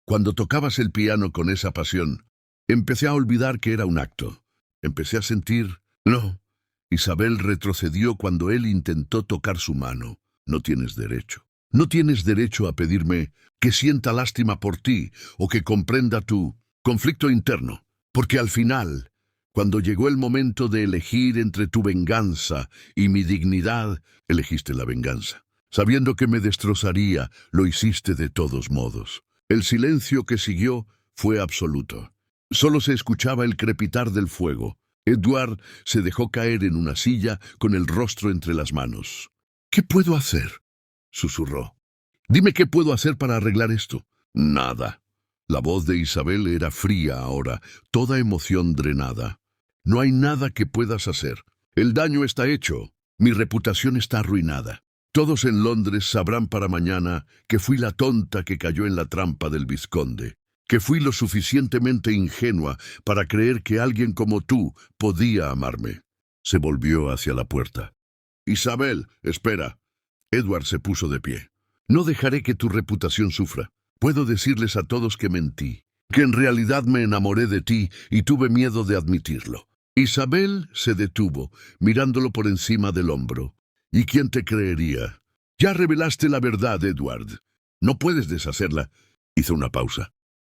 cuando tocabas el piano con esa pasión, empecé a olvidar que era un acto. Empecé a sentir... No. Isabel retrocedió cuando él intentó tocar su mano. No tienes derecho. No tienes derecho a pedirme que sienta lástima por ti o que comprenda tu conflicto interno. Porque al final, cuando llegó el momento de elegir entre tu venganza y mi dignidad, elegiste la venganza. Sabiendo que me destrozaría, lo hiciste de todos modos. El silencio que siguió fue absoluto. Solo se escuchaba el crepitar del fuego. Edward se dejó caer en una silla con el rostro entre las manos. ¿Qué puedo hacer?, susurró. Dime qué puedo hacer para arreglar esto. Nada. La voz de Isabel era fría ahora, toda emoción drenada. No hay nada que puedas hacer. El daño está hecho. Mi reputación está arruinada. Todos en Londres sabrán para mañana que fui la tonta que cayó en la trampa del vizconde, que fui lo suficientemente ingenua para creer que alguien como tú podía amarme. Se volvió hacia la puerta. Isabel, espera. Edward se puso de pie. No dejaré que tu reputación sufra. Puedo decirles a todos que mentí, que en realidad me enamoré de ti y tuve miedo de admitirlo. Isabel se detuvo, mirándolo por encima del hombro. ¿Y quién te creería? Ya revelaste la verdad, Edward. No puedes deshacerla. Hizo una pausa.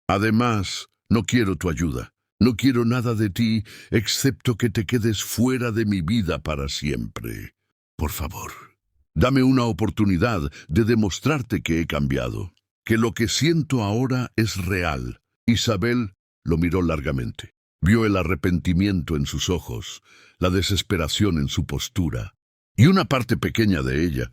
Además, no quiero tu ayuda. No quiero nada de ti, excepto que te quedes fuera de mi vida para siempre. Por favor, dame una oportunidad de demostrarte que he cambiado, que lo que siento ahora es real. Isabel lo miró largamente. Vio el arrepentimiento en sus ojos, la desesperación en su postura, y una parte pequeña de ella,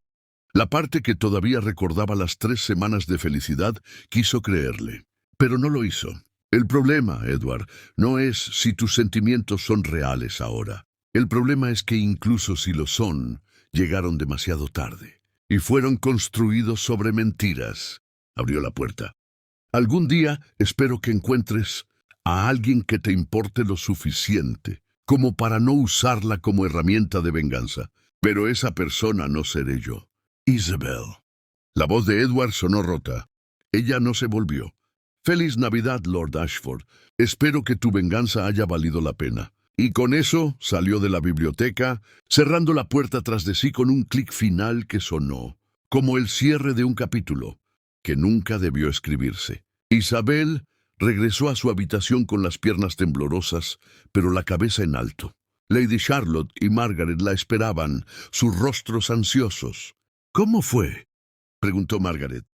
la parte que todavía recordaba las 3 semanas de felicidad, quiso creerle. Pero no lo hizo. El problema, Edward, no es si tus sentimientos son reales ahora. El problema es que incluso si lo son, llegaron demasiado tarde y fueron construidos sobre mentiras. Abrió la puerta. Algún día espero que encuentres a alguien que te importe lo suficiente como para no usarla como herramienta de venganza. Pero esa persona no seré yo. Isabel. La voz de Edward sonó rota. Ella no se volvió. Feliz Navidad, Lord Ashford. Espero que tu venganza haya valido la pena. Y con eso salió de la biblioteca, cerrando la puerta tras de sí con un clic final que sonó, como el cierre de un capítulo, que nunca debió escribirse. Isabel regresó a su habitación con las piernas temblorosas, pero la cabeza en alto. Lady Charlotte y Margaret la esperaban, sus rostros ansiosos. ¿Cómo fue?, preguntó Margaret.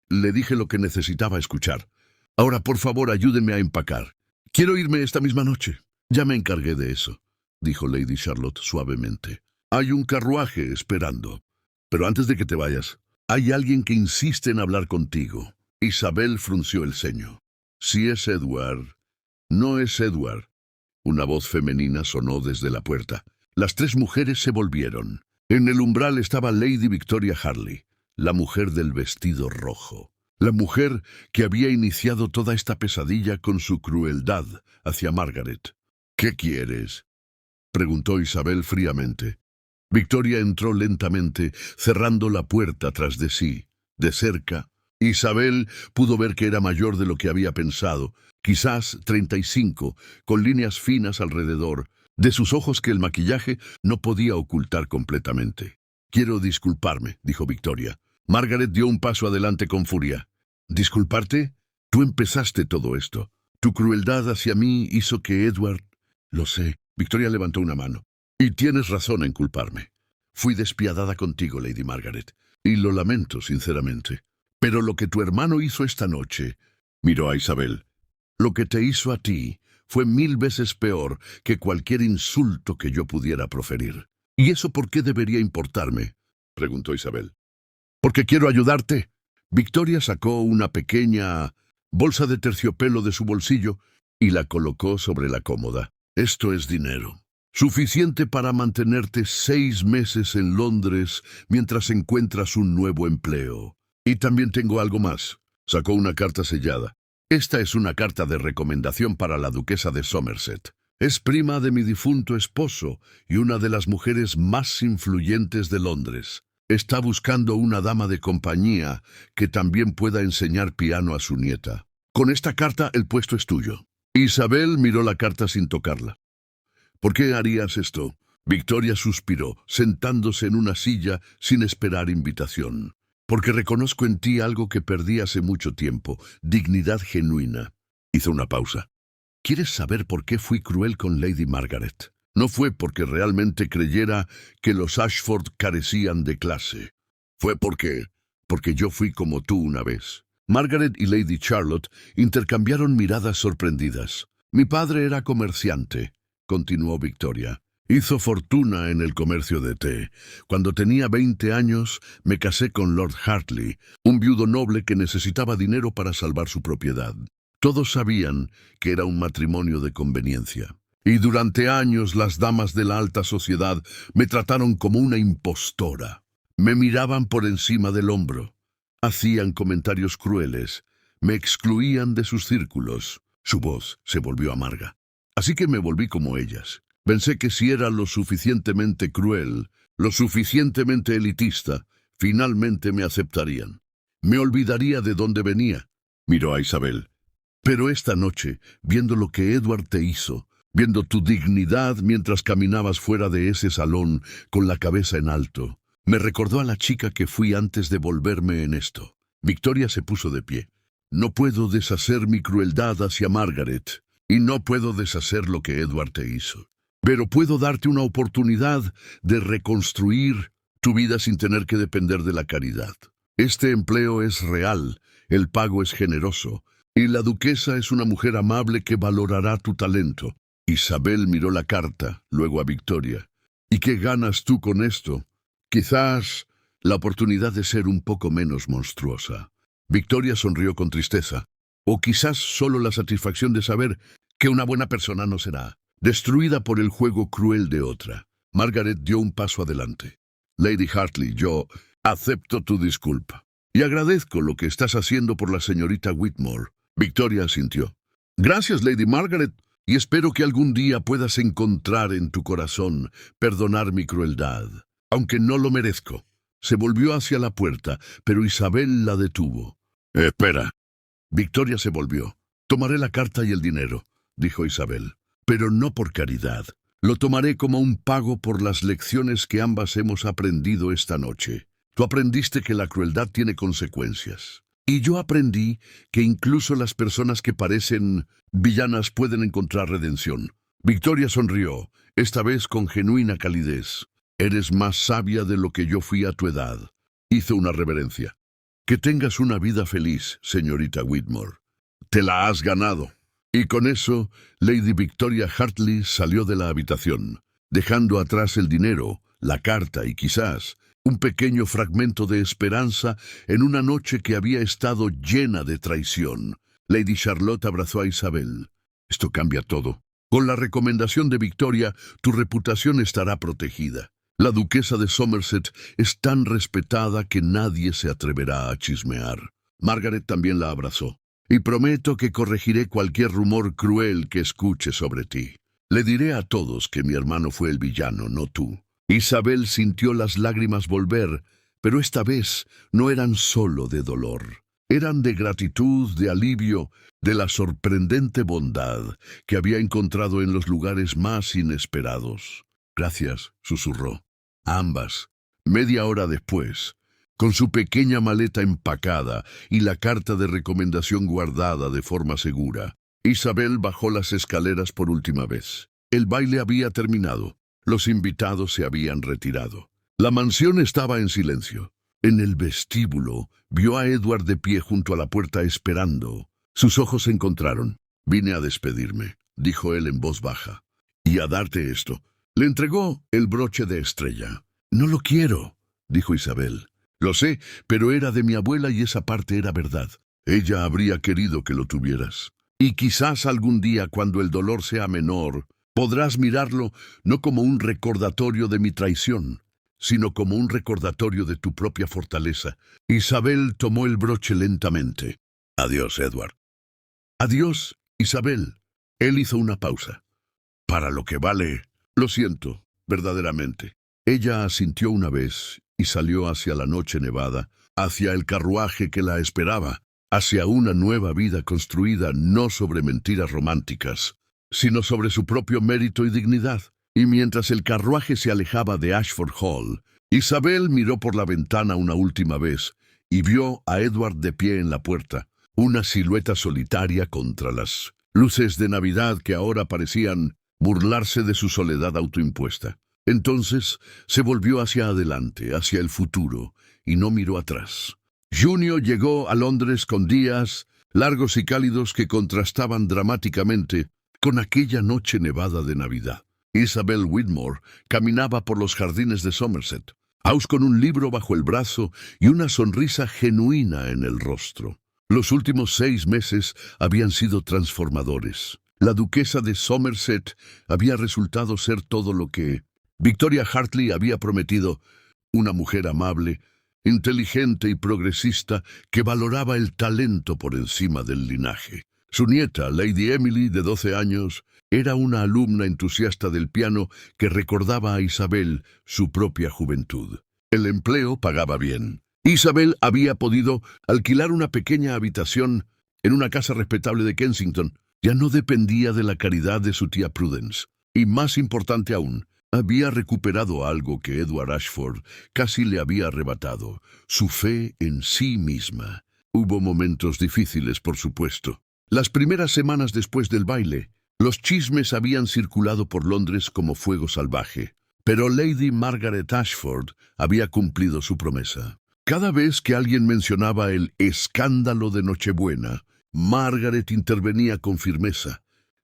Le dije lo que necesitaba escuchar. Ahora, por favor, ayúdenme a empacar. Quiero irme esta misma noche. Ya me encargué de eso, dijo Lady Charlotte suavemente. Hay un carruaje esperando. Pero antes de que te vayas, hay alguien que insiste en hablar contigo. Isabel frunció el ceño. Si es Edward, no es Edward. Una voz femenina sonó desde la puerta. Las 3 mujeres se volvieron. En el umbral estaba Lady Victoria Harley, la mujer del vestido rojo. La mujer que había iniciado toda esta pesadilla con su crueldad hacia Margaret. ¿Qué quieres?, preguntó Isabel fríamente. Victoria entró lentamente, cerrando la puerta tras de sí. De cerca, Isabel pudo ver que era mayor de lo que había pensado, quizás 35, con líneas finas alrededor, de sus ojos que el maquillaje no podía ocultar completamente. Quiero disculparme, dijo Victoria. Margaret dio un paso adelante con furia. ¿Disculparte? Tú empezaste todo esto. Tu crueldad hacia mí hizo que Edward... Lo sé. Victoria levantó una mano. Y tienes razón en culparme. Fui despiadada contigo, Lady Margaret, y lo lamento sinceramente. Pero lo que tu hermano hizo esta noche, miró a Isabel, lo que te hizo a ti fue 1000 veces peor que cualquier insulto que yo pudiera proferir. ¿Y eso por qué debería importarme?, preguntó Isabel. Porque quiero ayudarte. Victoria sacó una pequeña bolsa de terciopelo de su bolsillo y la colocó sobre la cómoda. Esto es dinero. Suficiente para mantenerte 6 meses en Londres mientras encuentras un nuevo empleo. Y también tengo algo más. Sacó una carta sellada. Esta es una carta de recomendación para la duquesa de Somerset. Es prima de mi difunto esposo y una de las mujeres más influyentes de Londres. Está buscando una dama de compañía que también pueda enseñar piano a su nieta. Con esta carta el puesto es tuyo. Isabel miró la carta sin tocarla. ¿Por qué harías esto? Victoria suspiró, sentándose en una silla sin esperar invitación. Porque reconozco en ti algo que perdí hace mucho tiempo, dignidad genuina. Hizo una pausa. ¿Quieres saber por qué fui cruel con Lady Margaret? No fue porque realmente creyera que los Ashford carecían de clase. Fue porque yo fui como tú una vez. Margaret y Lady Charlotte intercambiaron miradas sorprendidas. Mi padre era comerciante, continuó Victoria. Hizo fortuna en el comercio de té. Cuando tenía 20 años, me casé con Lord Hartley, un viudo noble que necesitaba dinero para salvar su propiedad. Todos sabían que era un matrimonio de conveniencia. Y durante años las damas de la alta sociedad me trataron como una impostora. Me miraban por encima del hombro. Hacían comentarios crueles. Me excluían de sus círculos. Su voz se volvió amarga. Así que me volví como ellas. Pensé que si era lo suficientemente cruel, lo suficientemente elitista, finalmente me aceptarían. Me olvidaría de dónde venía. Miró a Isabel. Pero esta noche, viendo lo que Edward te hizo, viendo tu dignidad mientras caminabas fuera de ese salón con la cabeza en alto, me recordó a la chica que fui antes de volverme en esto. Victoria se puso de pie. No puedo deshacer mi crueldad hacia Margaret, y no puedo deshacer lo que Edward te hizo. Pero puedo darte una oportunidad de reconstruir tu vida sin tener que depender de la caridad. Este empleo es real, el pago es generoso, y la duquesa es una mujer amable que valorará tu talento. Isabel miró la carta, luego a Victoria. ¿Y qué ganas tú con esto? Quizás la oportunidad de ser un poco menos monstruosa. Victoria sonrió con tristeza. O quizás solo la satisfacción de saber que una buena persona no será destruida por el juego cruel de otra. Margaret dio un paso adelante. Lady Hartley, yo acepto tu disculpa. Y agradezco lo que estás haciendo por la señorita Whitmore. Victoria asintió. Gracias, Lady Margaret, y espero que algún día puedas encontrar en tu corazón perdonar mi crueldad, aunque no lo merezco. Se volvió hacia la puerta, pero Isabel la detuvo. Espera. Victoria se volvió. Tomaré la carta y el dinero, dijo Isabel, pero no por caridad. Lo tomaré como un pago por las lecciones que ambas hemos aprendido esta noche. Tú aprendiste que la crueldad tiene consecuencias. Y yo aprendí que incluso las personas que parecen villanas pueden encontrar redención. Victoria sonrió, esta vez con genuina calidez. Eres más sabia de lo que yo fui a tu edad. Hizo una reverencia. Que tengas una vida feliz, señorita Whitmore. Te la has ganado. Y con eso, Lady Victoria Hartley salió de la habitación, dejando atrás el dinero, la carta y quizás un pequeño fragmento de esperanza en una noche que había estado llena de traición. Lady Charlotte abrazó a Isabel. Esto cambia todo. Con la recomendación de Victoria, tu reputación estará protegida. La duquesa de Somerset es tan respetada que nadie se atreverá a chismear. Margaret también la abrazó. Y prometo que corregiré cualquier rumor cruel que escuche sobre ti. Le diré a todos que mi hermano fue el villano, no tú. Isabel sintió las lágrimas volver, pero esta vez no eran solo de dolor. Eran de gratitud, de alivio, de la sorprendente bondad que había encontrado en los lugares más inesperados. Gracias, susurró. Ambas. Media hora después, con su pequeña maleta empacada y la carta de recomendación guardada de forma segura, Isabel bajó las escaleras por última vez. El baile había terminado. Los invitados se habían retirado. La mansión estaba en silencio. En el vestíbulo vio a Edward de pie junto a la puerta esperando. Sus ojos se encontraron. «Vine a despedirme», dijo él en voz baja, «y a darte esto». Le entregó el broche de estrella. «No lo quiero», dijo Isabel. «Lo sé, pero era de mi abuela y esa parte era verdad. Ella habría querido que lo tuvieras. Y quizás algún día, cuando el dolor sea menor, podrás mirarlo no como un recordatorio de mi traición, sino como un recordatorio de tu propia fortaleza». Isabel tomó el broche lentamente. «Adiós, Edward». «Adiós, Isabel». Él hizo una pausa. «Para lo que vale, lo siento, verdaderamente». Ella asintió una vez y salió hacia la noche nevada, hacia el carruaje que la esperaba, hacia una nueva vida construida no sobre mentiras románticas, sino sobre su propio mérito y dignidad. Y mientras el carruaje se alejaba de Ashford Hall, Isabel miró por la ventana una última vez y vio a Edward de pie en la puerta, una silueta solitaria contra las luces de Navidad que ahora parecían burlarse de su soledad autoimpuesta. Entonces se volvió hacia adelante, hacia el futuro, y no miró atrás. Junio llegó a Londres con días largos y cálidos que contrastaban dramáticamente con aquella noche nevada de Navidad. Isabel Whitmore caminaba por los jardines de Somerset, House con un libro bajo el brazo y una sonrisa genuina en el rostro. Los últimos 6 meses habían sido transformadores. La duquesa de Somerset había resultado ser todo lo que Victoria Hartley había prometido, una mujer amable, inteligente y progresista que valoraba el talento por encima del linaje. Su nieta, Lady Emily, de 12 años, era una alumna entusiasta del piano que recordaba a Isabel su propia juventud. El empleo pagaba bien. Isabel había podido alquilar una pequeña habitación en una casa respetable de Kensington. Ya no dependía de la caridad de su tía Prudence. Y más importante aún, había recuperado algo que Edward Ashford casi le había arrebatado, su fe en sí misma. Hubo momentos difíciles, por supuesto. Las primeras semanas después del baile, los chismes habían circulado por Londres como fuego salvaje, pero Lady Margaret Ashford había cumplido su promesa. Cada vez que alguien mencionaba el escándalo de Nochebuena, Margaret intervenía con firmeza,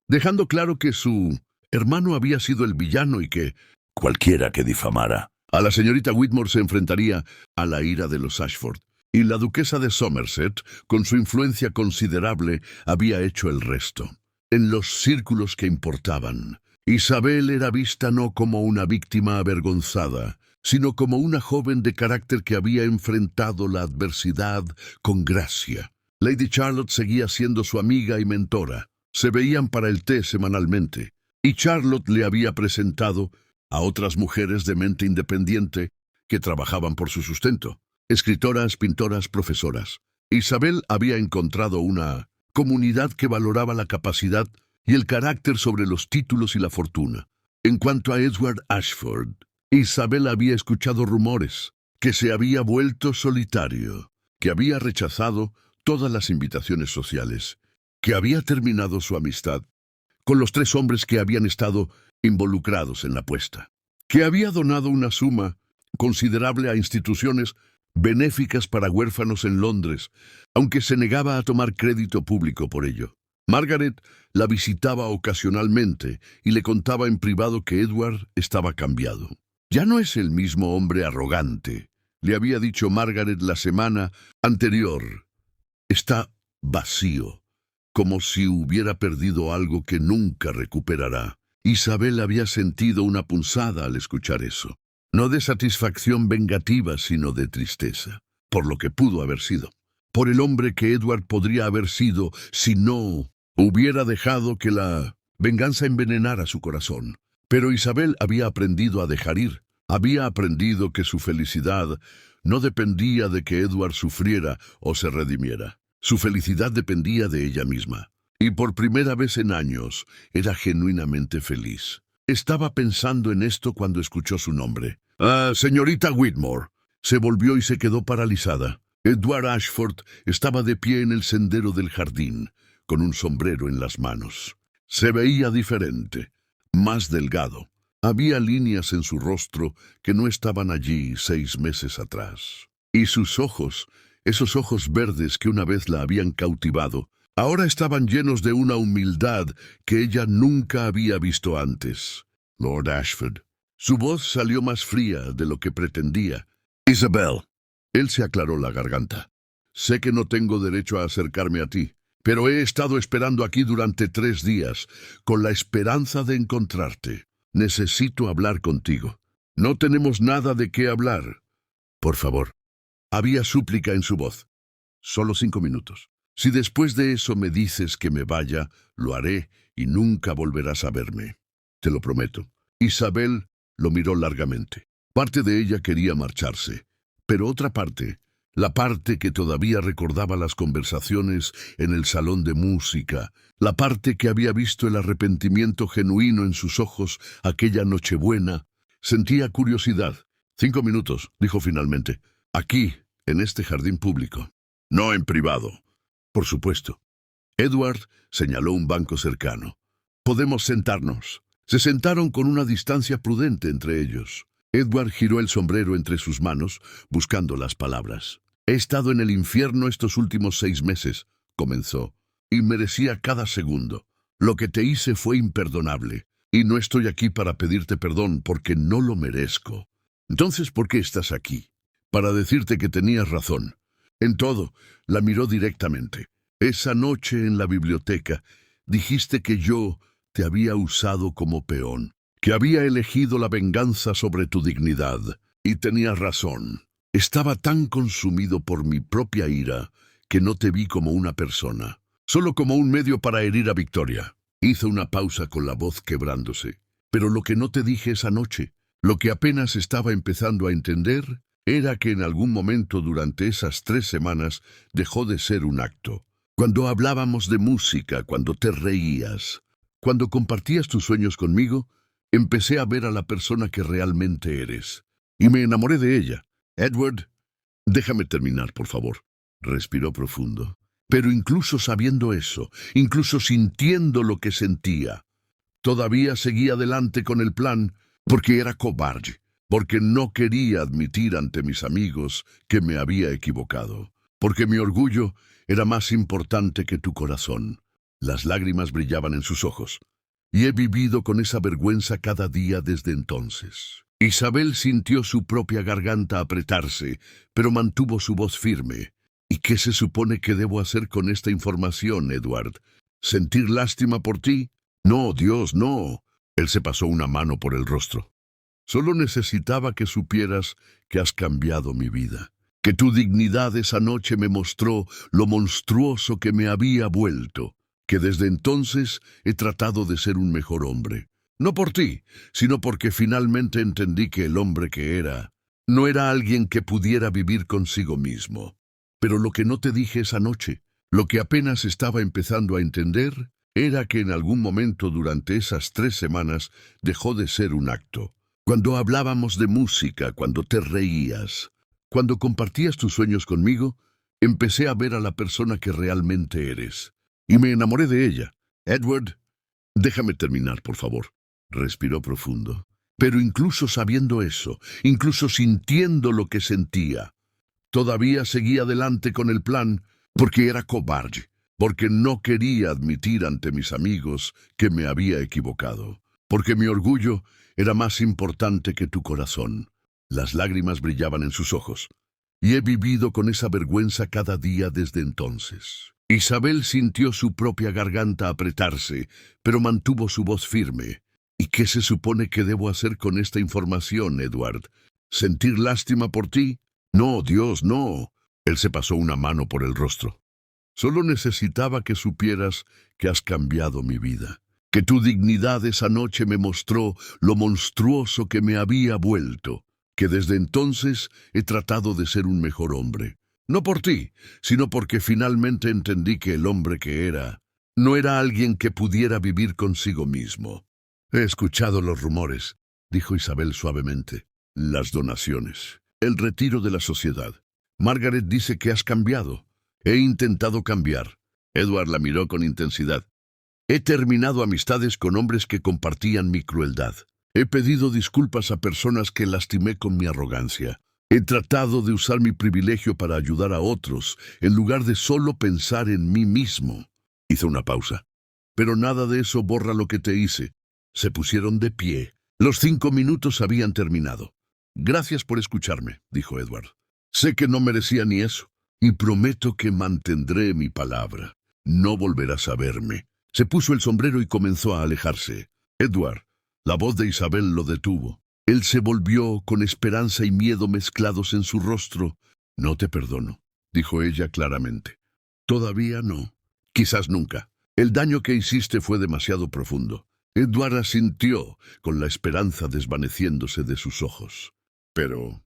dejando claro que su hermano había sido el villano y que cualquiera que difamara a la señorita Whitmore se enfrentaría a la ira de los Ashford. Y la duquesa de Somerset, con su influencia considerable, había hecho el resto. En los círculos que importaban, Isabel era vista no como una víctima avergonzada, sino como una joven de carácter que había enfrentado la adversidad con gracia. Lady Charlotte seguía siendo su amiga y mentora. Se veían para el té semanalmente, y Charlotte le había presentado a otras mujeres de mente independiente que trabajaban por su sustento. Escritoras, pintoras, profesoras. Isabel había encontrado una comunidad que valoraba la capacidad y el carácter sobre los títulos y la fortuna. En cuanto a Edward Ashford, Isabel había escuchado rumores que se había vuelto solitario, que había rechazado todas las invitaciones sociales, que había terminado su amistad con los 3 hombres que habían estado involucrados en la apuesta, que había donado una suma considerable a instituciones benéficas para huérfanos en Londres, aunque se negaba a tomar crédito público por ello. Margaret la visitaba ocasionalmente y le contaba en privado que Edward estaba cambiado. «Ya no es el mismo hombre arrogante», le había dicho Margaret la semana anterior. «Está vacío, como si hubiera perdido algo que nunca recuperará». Isabel había sentido una punzada al escuchar eso. No de satisfacción vengativa, sino de tristeza, por lo que pudo haber sido, por el hombre que Edward podría haber sido si no hubiera dejado que la venganza envenenara su corazón. Pero Isabel había aprendido a dejar ir, había aprendido que su felicidad no dependía de que Edward sufriera o se redimiera. Su felicidad dependía de ella misma, y por primera vez en años era genuinamente feliz. Estaba pensando en esto cuando escuchó su nombre. «Señorita Whitmore». Se volvió y se quedó paralizada. Edward Ashford estaba de pie en el sendero del jardín, con un sombrero en las manos. Se veía diferente, más delgado, Había líneas en su rostro que no estaban allí 6 meses atrás. Y sus ojos, esos ojos verdes que una vez la habían cautivado, ahora estaban llenos de una humildad que ella nunca había visto antes. Lord Ashford. Su voz salió más fría de lo que pretendía. Isabel. Él se aclaró la garganta. Sé que no tengo derecho a acercarme a ti, pero he estado esperando aquí durante 3 días, con la esperanza de encontrarte. Necesito hablar contigo. No tenemos nada de qué hablar. Por favor. Había súplica en su voz. Solo 5 minutos. Si después de eso me dices que me vaya, lo haré y nunca volverás a verme. Te lo prometo. Isabel lo miró largamente. Parte de ella quería marcharse, pero otra parte, la parte que todavía recordaba las conversaciones en el salón de música, la parte que había visto el arrepentimiento genuino en sus ojos aquella Nochebuena, sentía curiosidad. 5 minutos, dijo finalmente. Aquí, en este jardín público. No en privado. Por supuesto. Edward señaló un banco cercano. Podemos sentarnos. Se sentaron con una distancia prudente entre ellos. Edward giró el sombrero entre sus manos, buscando las palabras. He estado en el infierno estos últimos 6 meses, comenzó, y merecía cada segundo. Lo que te hice fue imperdonable, y no estoy aquí para pedirte perdón porque no lo merezco. Entonces, ¿por qué estás aquí? Para decirte que tenías razón. En todo, la miró directamente. Esa noche en la biblioteca, dijiste que yo te había usado como peón, que había elegido la venganza sobre tu dignidad. Y tenías razón. Estaba tan consumido por mi propia ira que no te vi como una persona, solo como un medio para herir a Victoria. Hizo una pausa con la voz quebrándose. Pero lo que no te dije esa noche, lo que apenas estaba empezando a entender, era que en algún momento durante esas 3 semanas dejó de ser un acto. Cuando hablábamos de música, cuando te reías, cuando compartías tus sueños conmigo, empecé a ver a la persona que realmente eres. Y me enamoré de ella. Edward, déjame terminar, por favor. Respiró profundo. Pero incluso sabiendo eso, incluso sintiendo lo que sentía, todavía seguía adelante con el plan porque era cobarde, porque no quería admitir ante mis amigos que me había equivocado, porque mi orgullo era más importante que tu corazón. Las lágrimas brillaban en sus ojos, y he vivido con esa vergüenza cada día desde entonces. Isabel sintió su propia garganta apretarse, pero mantuvo su voz firme. ¿Y qué se supone que debo hacer con esta información, Edward? ¿Sentir lástima por ti? No, Dios, no. Él se pasó una mano por el rostro. Solo necesitaba que supieras que has cambiado mi vida, que tu dignidad esa noche me mostró lo monstruoso que me había vuelto, que desde entonces he tratado de ser un mejor hombre. No por ti, sino porque finalmente entendí que el hombre que era no era alguien que pudiera vivir consigo mismo. Pero lo que no te dije esa noche, lo que apenas estaba empezando a entender, era que en algún momento durante esas 3 semanas dejó de ser un acto. Cuando hablábamos de música, cuando te reías, cuando compartías tus sueños conmigo, empecé a ver a la persona que realmente eres. Y me enamoré de ella. Edward, déjame terminar, por favor. Respiró profundo. Pero incluso sabiendo eso, incluso sintiendo lo que sentía, todavía seguía adelante con el plan porque era cobarde, porque no quería admitir ante mis amigos que me había equivocado, porque mi orgullo era más importante que tu corazón. Las lágrimas brillaban en sus ojos, y he vivido con esa vergüenza cada día desde entonces. Isabel sintió su propia garganta apretarse, pero mantuvo su voz firme. ¿Y qué se supone que debo hacer con esta información, Edward? ¿Sentir lástima por ti? No, Dios, no. Él se pasó una mano por el rostro. Solo necesitaba que supieras que has cambiado mi vida, que tu dignidad esa noche me mostró lo monstruoso que me había vuelto, que desde entonces he tratado de ser un mejor hombre. No por ti, sino porque finalmente entendí que el hombre que era no era alguien que pudiera vivir consigo mismo. He escuchado los rumores, dijo Isabel suavemente. Las donaciones, el retiro de la sociedad. Margaret dice que has cambiado. He intentado cambiar. Edward la miró con intensidad. He terminado amistades con hombres que compartían mi crueldad. He pedido disculpas a personas que lastimé con mi arrogancia. He tratado de usar mi privilegio para ayudar a otros, en lugar de solo pensar en mí mismo. Hizo una pausa. Pero nada de eso borra lo que te hice. Se pusieron de pie. Los 5 minutos habían terminado. Gracias por escucharme, dijo Edward. Sé que no merecía ni eso, y prometo que mantendré mi palabra. No volverás a verme. Se puso el sombrero y comenzó a alejarse. Edward, la voz de Isabel lo detuvo. Él se volvió con esperanza y miedo mezclados en su rostro. No te perdono, dijo ella claramente. Todavía no. Quizás nunca. El daño que hiciste fue demasiado profundo. Edward asintió, con la esperanza desvaneciéndose de sus ojos. Pero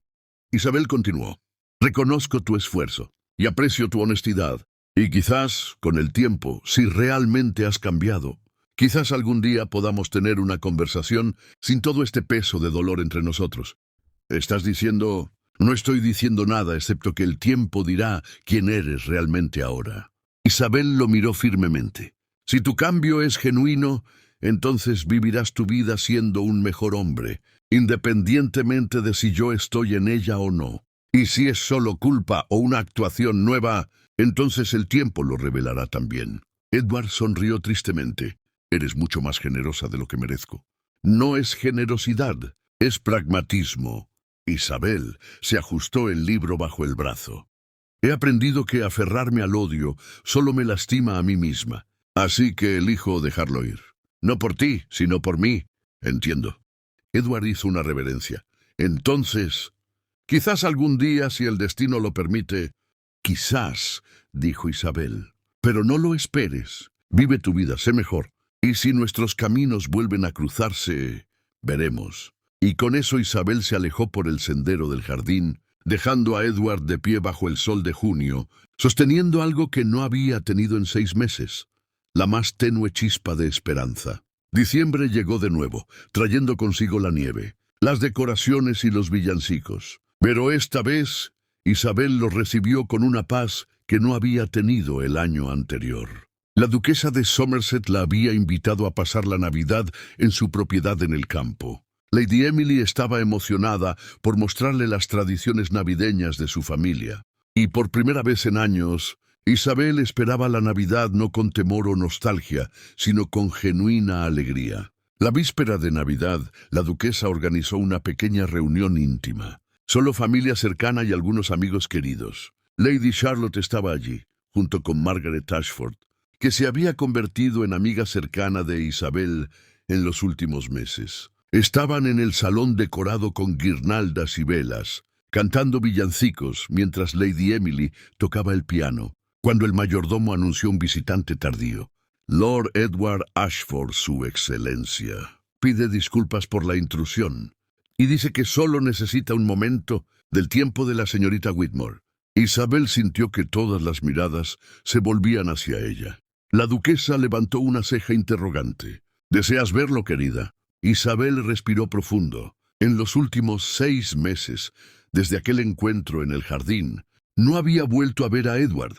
Isabel continuó. Reconozco tu esfuerzo y aprecio tu honestidad. Y quizás, con el tiempo, si realmente has cambiado, quizás algún día podamos tener una conversación sin todo este peso de dolor entre nosotros. ¿Estás diciendo? No estoy diciendo nada excepto que el tiempo dirá quién eres realmente ahora. Isabel lo miró firmemente. Si tu cambio es genuino, entonces vivirás tu vida siendo un mejor hombre, independientemente de si yo estoy en ella o no. Y si es solo culpa o una actuación nueva, entonces el tiempo lo revelará también. Edward sonrió tristemente. Eres mucho más generosa de lo que merezco. No es generosidad, es pragmatismo. Isabel se ajustó el libro bajo el brazo. He aprendido que aferrarme al odio solo me lastima a mí misma. Así que elijo dejarlo ir. No por ti, sino por mí. Entiendo. Edward hizo una reverencia. Entonces, quizás algún día, si el destino lo permite. Quizás, dijo Isabel. Pero no lo esperes. Vive tu vida, sé mejor. Y si nuestros caminos vuelven a cruzarse, veremos. Y con eso Isabel se alejó por el sendero del jardín, dejando a Edward de pie bajo el sol de junio, sosteniendo algo que no había tenido en 6 meses. La más tenue chispa de esperanza. Diciembre llegó de nuevo, trayendo consigo la nieve, las decoraciones y los villancicos. Pero esta vez, Isabel los recibió con una paz que no había tenido el año anterior. La duquesa de Somerset la había invitado a pasar la Navidad en su propiedad en el campo. Lady Emily estaba emocionada por mostrarle las tradiciones navideñas de su familia. Y por primera vez en años, Isabel esperaba la Navidad no con temor o nostalgia, sino con genuina alegría. La víspera de Navidad, la duquesa organizó una pequeña reunión íntima. Solo familia cercana y algunos amigos queridos. Lady Charlotte estaba allí, junto con Margaret Ashford, que se había convertido en amiga cercana de Isabel en los últimos meses. Estaban en el salón decorado con guirnaldas y velas, cantando villancicos mientras Lady Emily tocaba el piano, cuando el mayordomo anunció un visitante tardío. Lord Edward Ashford, su excelencia. Pide disculpas por la intrusión y dice que solo necesita un momento del tiempo de la señorita Whitmore. Isabel sintió que todas las miradas se volvían hacia ella. La duquesa levantó una ceja interrogante. ¿Deseas verlo, querida? Isabel respiró profundo. En los últimos 6 meses, desde aquel encuentro en el jardín, no había vuelto a ver a Edward,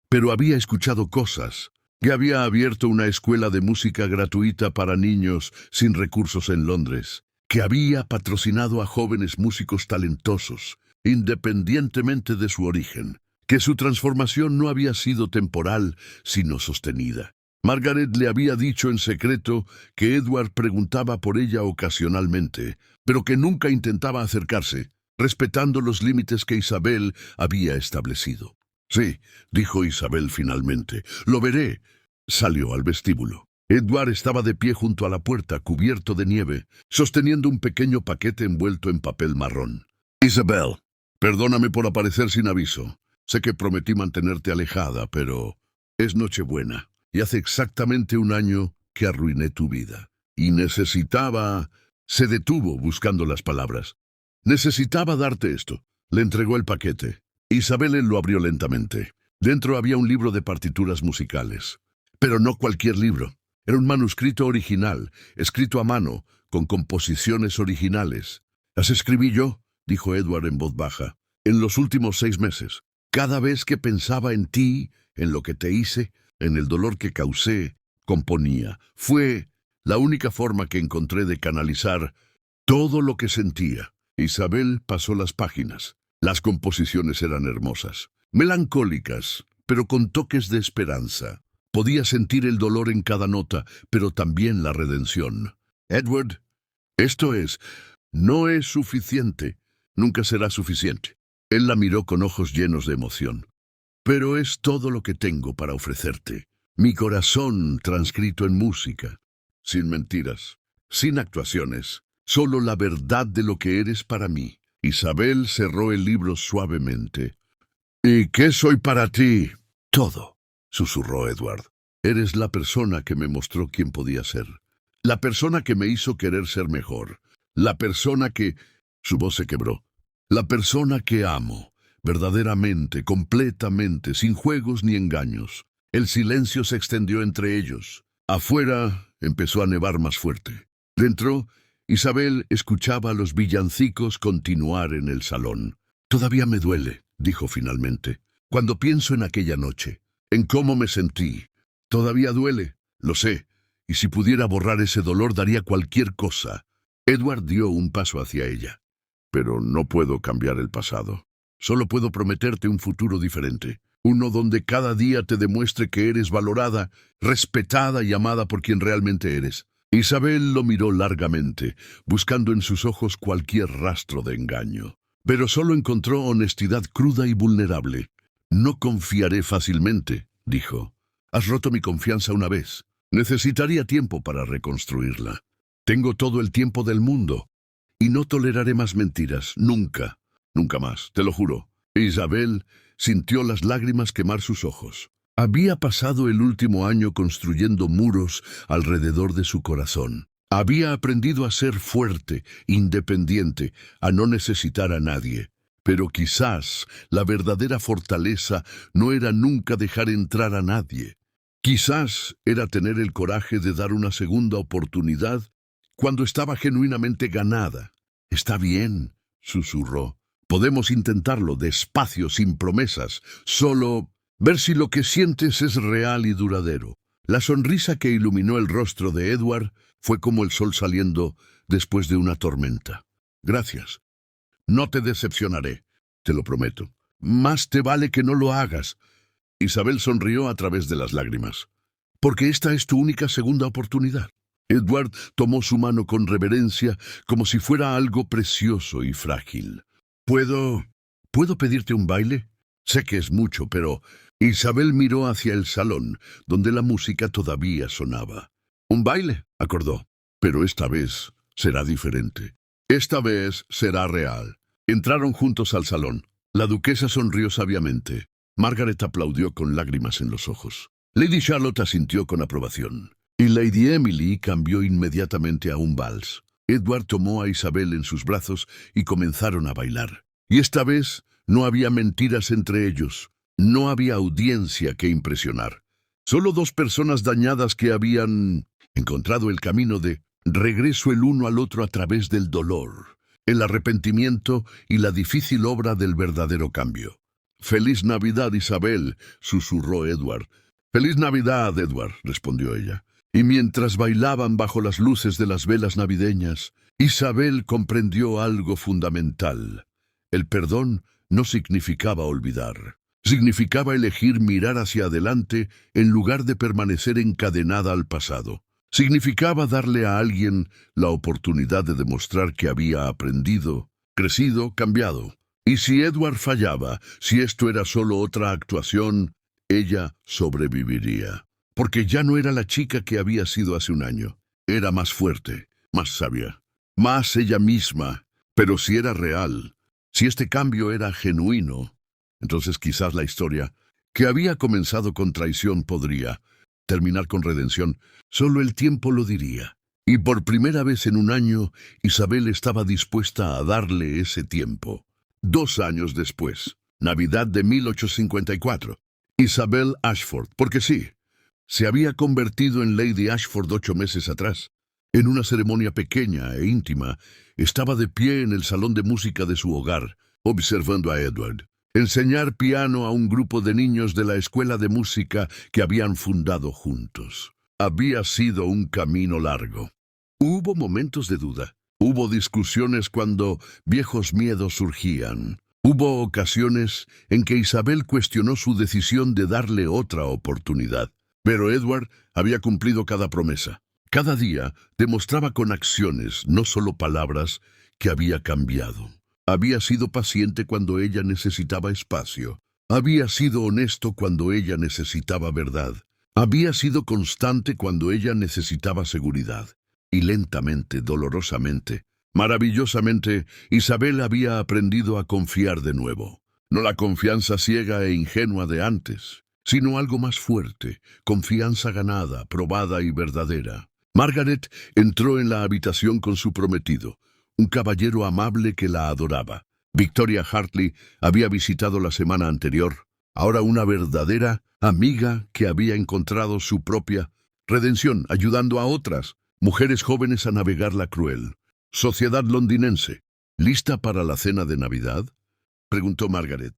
pero había escuchado cosas. Que había abierto una escuela de música gratuita para niños sin recursos en Londres, que había patrocinado a jóvenes músicos talentosos, independientemente de su origen, que su transformación no había sido temporal, sino sostenida. Margaret le había dicho en secreto que Edward preguntaba por ella ocasionalmente, pero que nunca intentaba acercarse, respetando los límites que Isabel había establecido. Sí, dijo Isabel finalmente, lo veré. Salió al vestíbulo. Edward estaba de pie junto a la puerta, cubierto de nieve, sosteniendo un pequeño paquete envuelto en papel marrón. Isabel, perdóname por aparecer sin aviso. Sé que prometí mantenerte alejada, pero es Nochebuena. Y hace exactamente 1 año que arruiné tu vida. Y necesitaba... Se detuvo buscando las palabras. Necesitaba darte esto. Le entregó el paquete. Isabel lo abrió lentamente. Dentro había un libro de partituras musicales. Pero no cualquier libro. Era un manuscrito original, escrito a mano, con composiciones originales. «Las escribí yo», dijo Edward en voz baja, «en los últimos 6 meses. Cada vez que pensaba en ti, en lo que te hice, en el dolor que causé, componía. Fue la única forma que encontré de canalizar todo lo que sentía. Isabel pasó las páginas. Las composiciones eran hermosas, melancólicas, pero con toques de esperanza. Podía sentir el dolor en cada nota, pero también la redención. Edward, no es suficiente. Nunca será suficiente. Él la miró con ojos llenos de emoción. Pero es todo lo que tengo para ofrecerte. Mi corazón transcrito en música. Sin mentiras, sin actuaciones, solo la verdad de lo que eres para mí. Isabel cerró el libro suavemente. ¿Y qué soy para ti? Todo, susurró Edward. Eres la persona que me mostró quién podía ser. La persona que me hizo querer ser mejor. La persona que... Su voz se quebró. La persona que amo, verdaderamente, completamente, sin juegos ni engaños. El silencio se extendió entre ellos. Afuera empezó a nevar más fuerte. Dentro, Isabel escuchaba a los villancicos continuar en el salón. Todavía me duele, dijo finalmente, cuando pienso en aquella noche, en cómo me sentí. Todavía duele, lo sé, y si pudiera borrar ese dolor daría cualquier cosa. Edward dio un paso hacia ella. Pero no puedo cambiar el pasado. Solo puedo prometerte un futuro diferente. Uno donde cada día te demuestre que eres valorada, respetada y amada por quien realmente eres. Isabel lo miró largamente, buscando en sus ojos cualquier rastro de engaño. Pero solo encontró honestidad cruda y vulnerable. No confiaré fácilmente, dijo. Has roto mi confianza una vez. Necesitaría tiempo para reconstruirla. Tengo todo el tiempo del mundo. Y no toleraré más mentiras, nunca, nunca más, te lo juro. Isabel sintió las lágrimas quemar sus ojos. Había pasado el último año construyendo muros alrededor de su corazón. Había aprendido a ser fuerte, independiente, a no necesitar a nadie. Pero quizás la verdadera fortaleza no era nunca dejar entrar a nadie. Quizás era tener el coraje de dar una segunda oportunidad cuando estaba genuinamente ganada. Está bien, susurró. Podemos intentarlo despacio, sin promesas. Solo ver si lo que sientes es real y duradero. La sonrisa que iluminó el rostro de Edward fue como el sol saliendo después de una tormenta. Gracias. No te decepcionaré, te lo prometo. Más te vale que no lo hagas. Isabel sonrió a través de las lágrimas. Porque esta es tu única segunda oportunidad. Edward tomó su mano con reverencia, como si fuera algo precioso y frágil. ¿Puedo pedirte un baile? Sé que es mucho, pero... Isabel miró hacia el salón, donde la música todavía sonaba. «Un baile», acordó. «Pero esta vez será diferente. Esta vez será real». Entraron juntos al salón. La duquesa sonrió sabiamente. Margaret aplaudió con lágrimas en los ojos. Lady Charlotte asintió con aprobación. Y Lady Emily cambió inmediatamente a un vals. Edward tomó a Isabel en sus brazos y comenzaron a bailar. Y esta vez no había mentiras entre ellos. No había audiencia que impresionar. Solo dos personas dañadas que habían encontrado el camino de regreso el uno al otro a través del dolor, el arrepentimiento y la difícil obra del verdadero cambio. «Feliz Navidad, Isabel», susurró Edward. «Feliz Navidad, Edward», respondió ella. Y mientras bailaban bajo las luces de las velas navideñas, Isabel comprendió algo fundamental. El perdón no significaba olvidar. Significaba elegir mirar hacia adelante en lugar de permanecer encadenada al pasado. Significaba darle a alguien la oportunidad de demostrar que había aprendido, crecido, cambiado. Y si Edward fallaba, si esto era solo otra actuación, ella sobreviviría. Porque ya no era la chica que había sido hace un año. Era más fuerte, más sabia, más ella misma. Pero si era real, si este cambio era genuino, entonces quizás la historia, que había comenzado con traición, podría terminar con redención. Solo el tiempo lo diría. Y por primera vez en un año, Isabel estaba dispuesta a darle ese tiempo. 2 años después, Navidad de 1854, Isabel Ashford, porque sí, se había convertido en Lady Ashford 8 meses atrás. En una ceremonia pequeña e íntima, estaba de pie en el salón de música de su hogar, observando a Edward enseñar piano a un grupo de niños de la escuela de música que habían fundado juntos. Había sido un camino largo. Hubo momentos de duda. Hubo discusiones cuando viejos miedos surgían. Hubo ocasiones en que Isabel cuestionó su decisión de darle otra oportunidad. Pero Edward había cumplido cada promesa. Cada día demostraba con acciones, no solo palabras, que había cambiado. Había sido paciente cuando ella necesitaba espacio. Había sido honesto cuando ella necesitaba verdad. Había sido constante cuando ella necesitaba seguridad. Y lentamente, dolorosamente, maravillosamente, Isabel había aprendido a confiar de nuevo. No la confianza ciega e ingenua de antes, sino algo más fuerte, confianza ganada, probada y verdadera. Margaret entró en la habitación con su prometido, un caballero amable que la adoraba. Victoria Hartley había visitado la semana anterior, ahora una verdadera amiga que había encontrado su propia redención, ayudando a otras mujeres jóvenes a navegar la cruel sociedad londinense. ¿Lista para la cena de Navidad?, preguntó Margaret.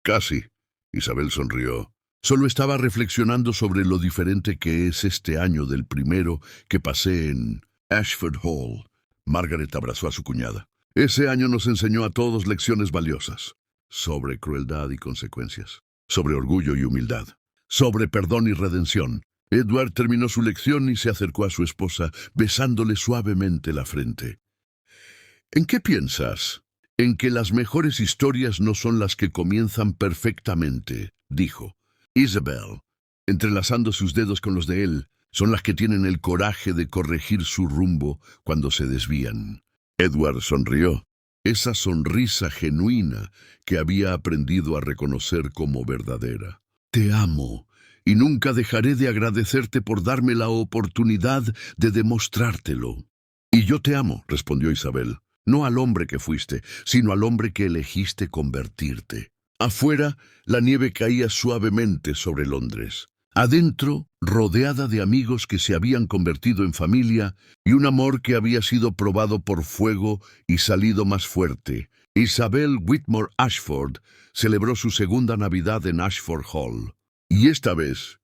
Casi. Isabel sonrió. Solo estaba reflexionando sobre lo diferente que es este año del primero que pasé en Ashford Hall. Margaret abrazó a su cuñada. Ese año nos enseñó a todos lecciones valiosas. Sobre crueldad y consecuencias. Sobre orgullo y humildad. Sobre perdón y redención. Edward terminó su lección y se acercó a su esposa, besándole suavemente la frente. ¿En qué piensas? En que las mejores historias no son las que comienzan perfectamente, dijo. Isabel, entrelazando sus dedos con los de él, son las que tienen el coraje de corregir su rumbo cuando se desvían. Edward sonrió. Esa sonrisa genuina que había aprendido a reconocer como verdadera. Te amo, y nunca dejaré de agradecerte por darme la oportunidad de demostrártelo. Y yo te amo, respondió Isabel, no al hombre que fuiste, sino al hombre que elegiste convertirte. Afuera, la nieve caía suavemente sobre Londres. Adentro, rodeada de amigos que se habían convertido en familia y un amor que había sido probado por fuego y salido más fuerte, Isabel Whitmore Ashford celebró su segunda Navidad en Ashford Hall. Y esta vez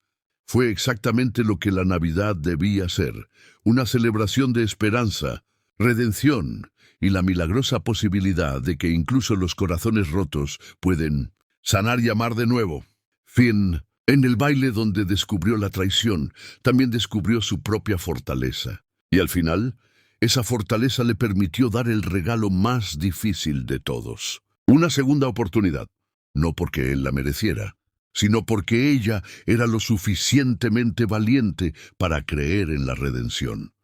fue exactamente lo que la Navidad debía ser, una celebración de esperanza, redención y la milagrosa posibilidad de que incluso los corazones rotos pueden sanar y amar de nuevo. Fin. En el baile donde descubrió la traición, también descubrió su propia fortaleza. Y al final, esa fortaleza le permitió dar el regalo más difícil de todos. Una segunda oportunidad, no porque él la mereciera, sino porque ella era lo suficientemente valiente para creer en la redención.